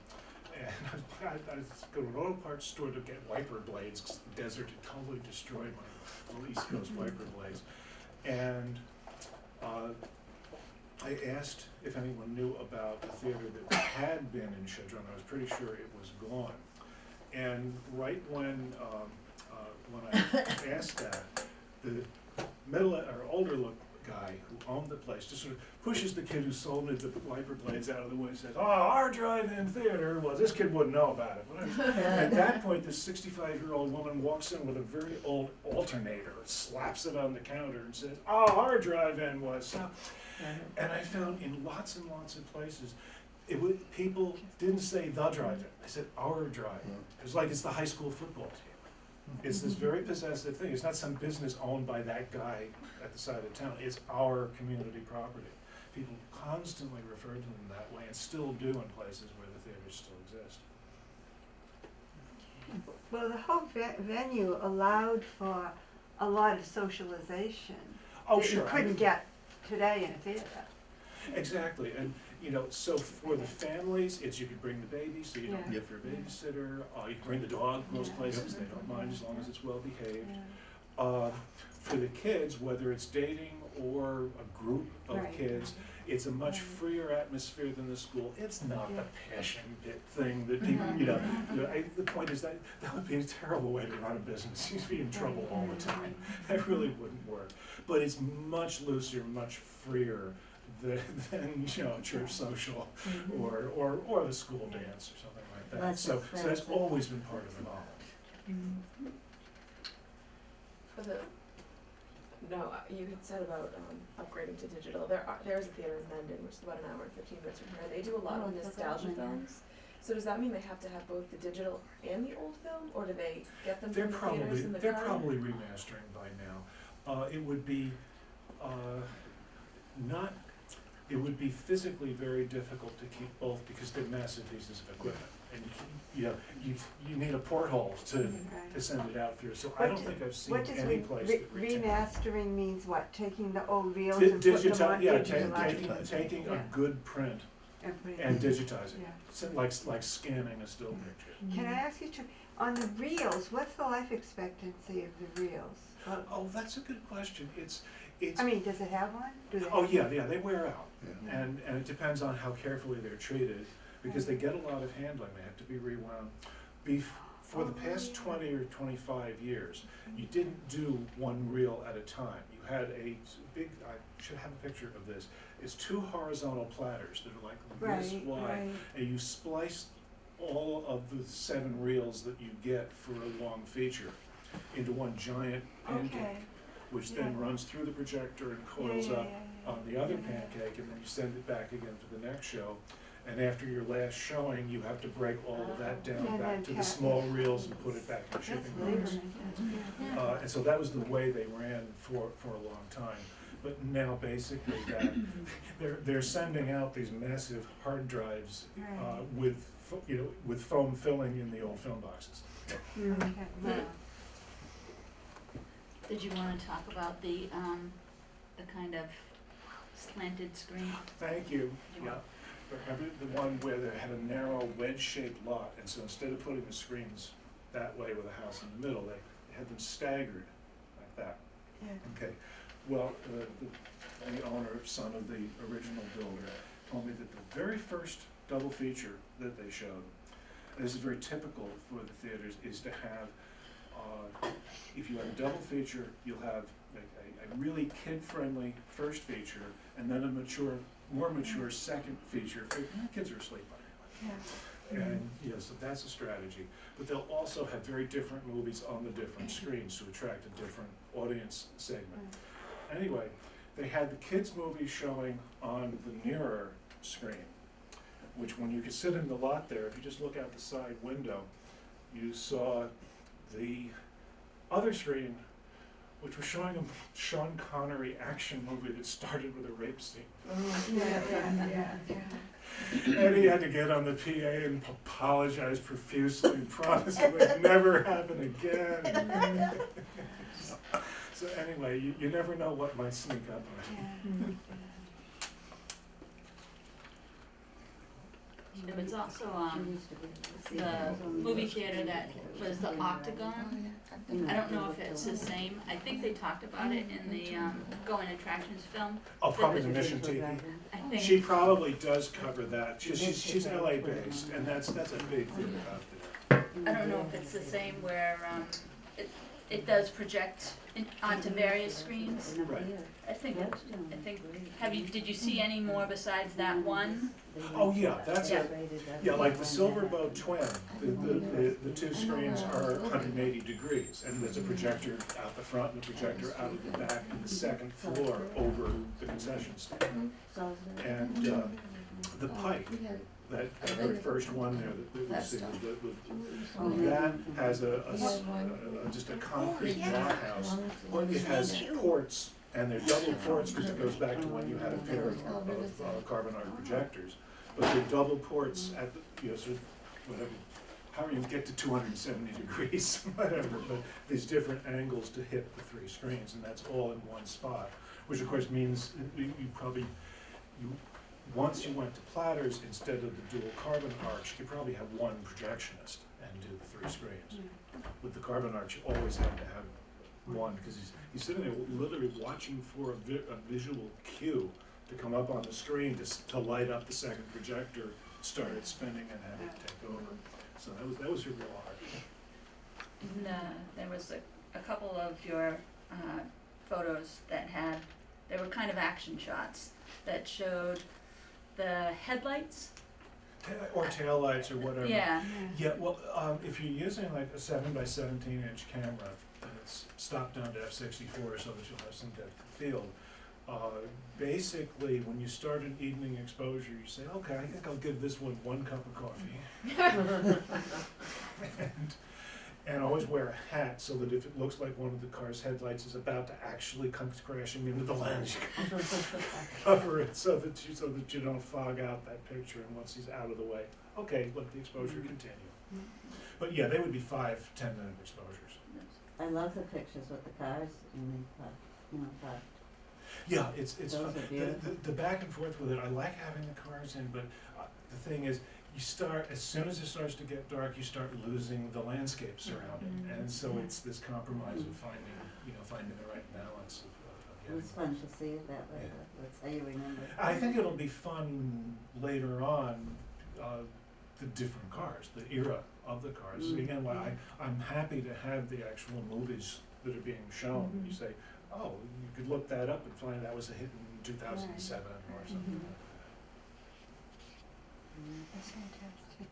[SPEAKER 2] And I go to an auto parts store to get wiper blades, 'cause the desert had totally destroyed my little East Coast wiper blades. And I asked if anyone knew about the theater that had been in Chadron. I was pretty sure it was gone. And right when I asked that, the older look guy who owned the place just sort of pushes the kid who sold me the wiper blades out of the way and says, "Oh, our drive-in theater." Well, this kid wouldn't know about it. At that point, this 65-year-old woman walks in with a very old alternator, slaps it on the counter and says, "Oh, our drive-in was so." And I found in lots and lots of places, people didn't say the drive-in, they said our drive-in. It was like it's the high school football team. It's this very possessive thing. It's not some business owned by that guy at the side of town. It's our community property. People constantly refer to them that way and still do in places where the theaters still exist.
[SPEAKER 10] Well, the whole venue allowed for a lot of socialization.
[SPEAKER 2] Oh,
[SPEAKER 10] that
[SPEAKER 2] sure.
[SPEAKER 10] you couldn't get today in a theater.
[SPEAKER 2] Exactly, and, you know, so for the families, it's you could bring the baby, so you don't
[SPEAKER 10] Yeah.
[SPEAKER 2] get for a babysitter, you can bring the dog, most
[SPEAKER 10] Yeah.
[SPEAKER 2] places, they don't mind as long as it's well behaved.
[SPEAKER 10] Yeah.
[SPEAKER 2] For the kids, whether it's dating or a group of
[SPEAKER 10] Right.
[SPEAKER 2] kids, it's a much
[SPEAKER 10] Right.
[SPEAKER 2] freer atmosphere than the school. It's not
[SPEAKER 10] Yeah.
[SPEAKER 2] the passion pit thing that people, you know, the point is that would be a terrible way to run a business. You'd be in trouble all the time. That really wouldn't work. But it's much looser, much freer than you know, a church social or the school dance or something like that.
[SPEAKER 5] That's
[SPEAKER 2] So
[SPEAKER 5] just
[SPEAKER 2] that's
[SPEAKER 5] fancy.
[SPEAKER 2] always been part of it all.
[SPEAKER 6] For the, no, you had said about upgrading to digital. There's a theater in Mendon, which is about an hour and 15 minutes from here. They do a lot
[SPEAKER 5] Oh,
[SPEAKER 6] of
[SPEAKER 5] I forgot
[SPEAKER 6] nostalgia
[SPEAKER 5] Mendon.
[SPEAKER 6] films. So does that mean they have to have both the digital and the old film, or do they get them
[SPEAKER 2] They're
[SPEAKER 6] from the theaters in the
[SPEAKER 2] they're
[SPEAKER 6] car?
[SPEAKER 2] probably remastering by now. It would be not. It would be physically very difficult to keep both because they're massive pieces of equipment, and you need a porthole to send it out through. So I don't think I've seen
[SPEAKER 10] What does
[SPEAKER 2] any place that retains.
[SPEAKER 10] remastering means? What, taking the old reels and putting them on digitalized?
[SPEAKER 2] Taking a
[SPEAKER 10] Yeah.
[SPEAKER 2] good print
[SPEAKER 10] putting
[SPEAKER 2] and
[SPEAKER 10] it-
[SPEAKER 2] digitizing,
[SPEAKER 10] Yeah.
[SPEAKER 2] so like scanning a still picture.
[SPEAKER 10] Can I ask you on the reels, what's the life expectancy of the reels? Well,
[SPEAKER 2] Oh, that's a good question. It's.
[SPEAKER 10] I mean, does it have one? Do they
[SPEAKER 2] Oh,
[SPEAKER 10] have-
[SPEAKER 2] yeah, they wear out.
[SPEAKER 7] Yeah.
[SPEAKER 2] And it depends on how carefully they're treated, because they get a lot of handling, they have to be rewound. For the past 20 or 25 years, you didn't do one reel at a time. You had a big, I should have a picture of this, it's two horizontal platters that are like this
[SPEAKER 10] Right,
[SPEAKER 2] wide,
[SPEAKER 10] right.
[SPEAKER 2] and you splice all of the 7 reels that you get for a long feature into one giant pancake,
[SPEAKER 10] Okay.
[SPEAKER 2] which
[SPEAKER 10] Yeah.
[SPEAKER 2] then runs through the projector and coils up on the other pancake, and then you send it back again for the next show. And after your last showing, you have to break all of that down
[SPEAKER 10] And
[SPEAKER 2] back
[SPEAKER 10] then
[SPEAKER 2] to the
[SPEAKER 10] pack
[SPEAKER 2] small
[SPEAKER 10] it.
[SPEAKER 2] reels and put it back in
[SPEAKER 10] That's
[SPEAKER 2] shipping
[SPEAKER 10] labor
[SPEAKER 2] bags.
[SPEAKER 10] intensive.
[SPEAKER 2] And so that was the way they ran for a long time. But now basically that, they're sending out these massive hard drives
[SPEAKER 10] Right.
[SPEAKER 2] with foam filling in the old film boxes.
[SPEAKER 10] Okay, wow.
[SPEAKER 1] Did you wanna talk about the kind of slanted screen?
[SPEAKER 2] Thank you,
[SPEAKER 1] You
[SPEAKER 2] yeah.
[SPEAKER 1] want-
[SPEAKER 2] Remember the one where they had a narrow wedge-shaped lot, and so instead of putting the screens that way with a house in the middle, they had them staggered like that.
[SPEAKER 10] Yeah.
[SPEAKER 2] Okay, well, the owner, son of the original builder, told me that the very first double feature that they showed, and this is very typical for the theaters, is to have, if you have a double feature, you'll have like a really kid-friendly first feature, and then a more mature second feature. Kids are asleep by now.
[SPEAKER 10] Yeah.
[SPEAKER 2] And, so that's a strategy. But they'll also have very different movies on the different screens to attract a different audience segment. Anyway, they had the kids' movie showing on the nearer screen, which when you could sit in the lot there, if you just look out the side window, you saw the other screen, which was showing a Sean Connery action movie that started with a rape scene.
[SPEAKER 10] Yeah.
[SPEAKER 2] And he had to get on the PA and apologize profusely and promise it would never happen again. So anyway, you never know what might sneak up on you.
[SPEAKER 1] There was also,
[SPEAKER 5] She used to be able to see
[SPEAKER 1] the
[SPEAKER 5] it. It was
[SPEAKER 1] movie
[SPEAKER 5] only
[SPEAKER 1] theater that was the Octagon. I don't know if it's the same, I think they talked about it in the, Going Attractions film.
[SPEAKER 2] Oh, probably the Mission TV.
[SPEAKER 1] I think.
[SPEAKER 2] She probably does cover that. She's LA based, and that's a big theater out there.
[SPEAKER 1] I don't know if it's the same where, it does project onto various screens.
[SPEAKER 2] Right.
[SPEAKER 1] I think, did you see any more besides that one?
[SPEAKER 2] Oh, yeah, that's
[SPEAKER 1] Yeah.
[SPEAKER 2] like the Silver Bow Twin, the two screens are 180 degrees, and there's a projector out the front and a projector out at the back, and the second floor over the concession stand. And the Pike, that very first one there that we
[SPEAKER 9] That's
[SPEAKER 2] see,
[SPEAKER 9] tough.
[SPEAKER 2] that has just a concrete blockhouse, but it has ports, and they're double ports because it goes back to when you had a pair of carbon arc projectors. But they're double ports at the, sort of, whatever, however you get to 270 degrees, whatever, but these different angles to hit the three screens, and that's all in one spot, which of course means once you went to platters, instead of the dual carbon arcs, you could probably have one projectionist and do the three screens. With the carbon arcs, you always have to have one, because he's sitting there literally watching for a visual cue to come up on the screen to light up the second projector, start it spinning, and have it take over. So that was a real art.
[SPEAKER 1] There was a couple of your photos that they were kind of action shots that showed the headlights.
[SPEAKER 2] Or taillights or whatever.
[SPEAKER 1] Yeah.
[SPEAKER 2] Yeah, well, if you're using like a 7x17" camera, and it's stopped down to f/64 so that you'll have some depth of field, basically when you start an evening exposure, you say, okay, I think I'll give this one cup of coffee. and always wear a hat so that if it looks like one of the car's headlights is about to actually come crashing into the lens, you can cover it so that you don't fog out that picture, and once he's out of the way, okay, let the exposure continue. But yeah, they would be 5-10 minute exposures.
[SPEAKER 5] I love the pictures with the cars in the park.
[SPEAKER 2] Yeah, it's
[SPEAKER 5] Those
[SPEAKER 2] fun.
[SPEAKER 5] are beautiful.
[SPEAKER 2] The back and forth with it, I like having the cars in, but the thing is, as soon as it starts to get dark, you start losing the landscape surrounding, and so it's this compromise of finding the right balance of
[SPEAKER 5] It was
[SPEAKER 2] getting.
[SPEAKER 5] fun to see it that way, that's how you remember it.
[SPEAKER 2] I think it'll be fun later on, the different cars, the era of the cars. Again, I'm happy to have the actual movies that are being shown. You say, oh, you could look that up and find that was a hit in 2007 or something.
[SPEAKER 10] That's fantastic.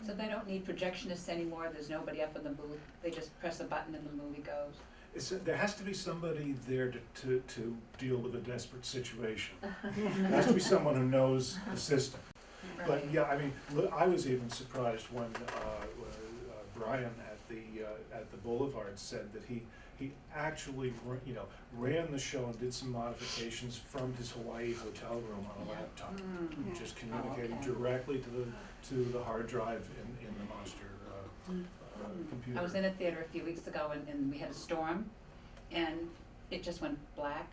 [SPEAKER 11] So they don't need projectionists anymore, there's nobody up in the booth, they just press a button and the movie goes?
[SPEAKER 2] There has to be somebody there to deal with a desperate situation. There has to be someone who knows the system. But yeah, I mean, I was even surprised when Brian at the Boulevard said that he actually ran the show and did some modifications from his Hawaii hotel room on a laptop, just communicating directly to the hard drive in the monster computer.
[SPEAKER 11] I was in a theater a few weeks ago and we had a storm and it just went black.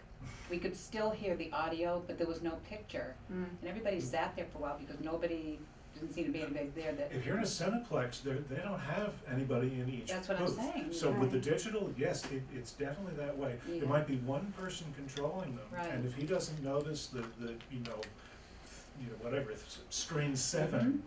[SPEAKER 11] We could still hear the audio, but there was no picture. And everybody sat there for a while because didn't seem to be anybody there that.
[SPEAKER 2] If you're in a Cineplex, they don't have anybody in each
[SPEAKER 11] That's what I'm
[SPEAKER 2] booth.
[SPEAKER 11] saying.
[SPEAKER 2] So with the digital, yes, it's definitely that way.
[SPEAKER 11] Yeah.
[SPEAKER 2] There might be one person controlling them,
[SPEAKER 11] Right.
[SPEAKER 2] and if he doesn't notice that whatever screen 7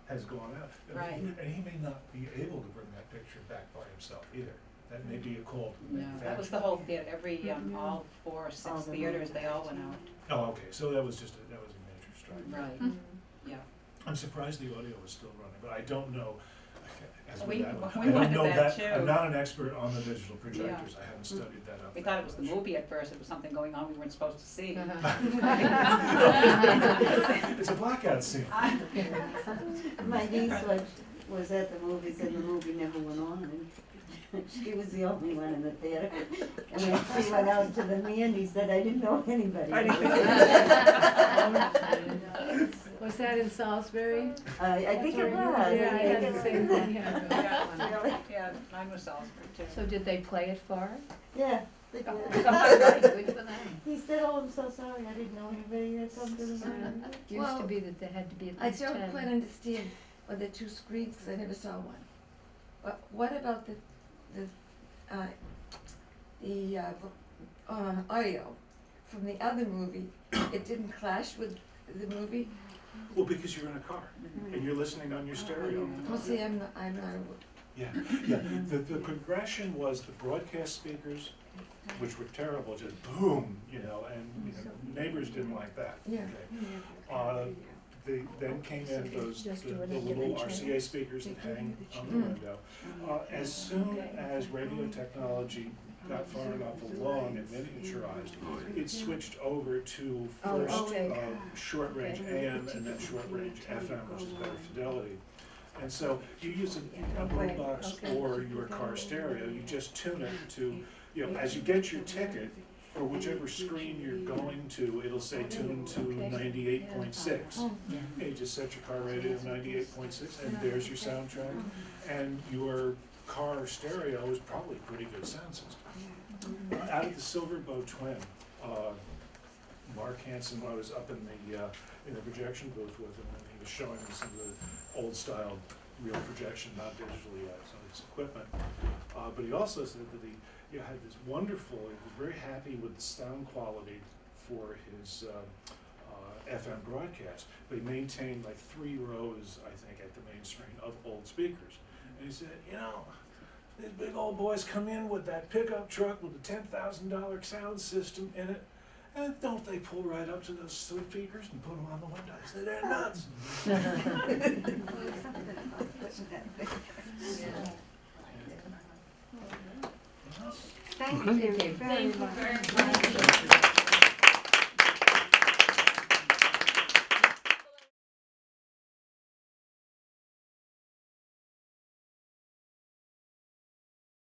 [SPEAKER 2] has gone out,
[SPEAKER 11] Right.
[SPEAKER 2] and he may not be able to bring that picture back by himself either. That may be a call to the
[SPEAKER 11] No, that was
[SPEAKER 2] manufacturer.
[SPEAKER 11] the whole theater, every, all 4 or 6
[SPEAKER 5] All the
[SPEAKER 11] theaters, they all went out.
[SPEAKER 2] Oh, okay, so that was a major strike.
[SPEAKER 11] Right, yeah.
[SPEAKER 2] I'm surprised the audio was still running, but I don't know. As with
[SPEAKER 11] We-
[SPEAKER 2] that one,
[SPEAKER 11] we
[SPEAKER 2] I don't
[SPEAKER 11] wondered
[SPEAKER 2] know
[SPEAKER 11] that
[SPEAKER 2] that. I'm
[SPEAKER 11] too.
[SPEAKER 2] not an expert on the digital projectors. I haven't studied that up.
[SPEAKER 11] We
[SPEAKER 2] that
[SPEAKER 11] thought it was the
[SPEAKER 2] much.
[SPEAKER 11] movie at first, it was something going on we weren't supposed to see.
[SPEAKER 2] It's a blackout scene.
[SPEAKER 5] My niece was at the movies and the movie never went on, and she was the only one in the theater. And when she went out to the man, he said, I didn't know anybody.
[SPEAKER 8] Was that in Salisbury?
[SPEAKER 5] I think it was.
[SPEAKER 8] Yeah, I had the same thing happen.
[SPEAKER 5] Really?
[SPEAKER 11] Yeah, mine was Salisbury too.
[SPEAKER 8] So did they play it for her?
[SPEAKER 5] Yeah. they did.
[SPEAKER 8] Good for them.
[SPEAKER 5] He said, oh, I'm so sorry, I didn't know anybody had come to the movie.
[SPEAKER 8] Used
[SPEAKER 9] Well,
[SPEAKER 8] to be that there had to be at
[SPEAKER 9] I
[SPEAKER 8] least 10.
[SPEAKER 9] don't quite understand what the 2 screens, because I never saw one. But what about the audio from the other movie? It didn't clash with the movie?
[SPEAKER 2] Well, because you're in a car and you're listening on your stereo.
[SPEAKER 9] Well, see, I'm not,
[SPEAKER 2] Yeah. The progression was the broadcast speakers, which were terrible, just boom, and neighbors didn't like that.
[SPEAKER 9] Yeah.
[SPEAKER 2] Okay. Then came in the little RCA speakers that hang on the window. As soon as radio technology got far enough along and miniaturized, it switched over to
[SPEAKER 9] Oh,
[SPEAKER 2] first
[SPEAKER 9] okay.
[SPEAKER 2] short range AM and then short range FM, which is better fidelity. And so you use a boombox or your car stereo, you just tune it to, you know, as you get your ticket, for whichever screen you're going to, it'll say tune to 98.6. You just set your car radio to 98.6 and there's your soundtrack. And your car stereo is probably a pretty good sound system. Out of the Silver Bow Twin, Mark Hansen, I was up in the projection booth with him, and he was showing me some of the old style real projection, not digitally yet, some of his equipment. But he also said that he had this wonderful, he was very happy with the sound quality for his FM broadcast. But he maintained like 3 rows, I think, at the main screen of old speakers. And he said, you know, these big old boys come in with that pickup truck with a $10,000 sound system in it, and don't they pull right up to those speakers and put them on the window? I said, they're nuts.
[SPEAKER 10] Thank you very
[SPEAKER 1] Thank you
[SPEAKER 10] much.
[SPEAKER 1] very much.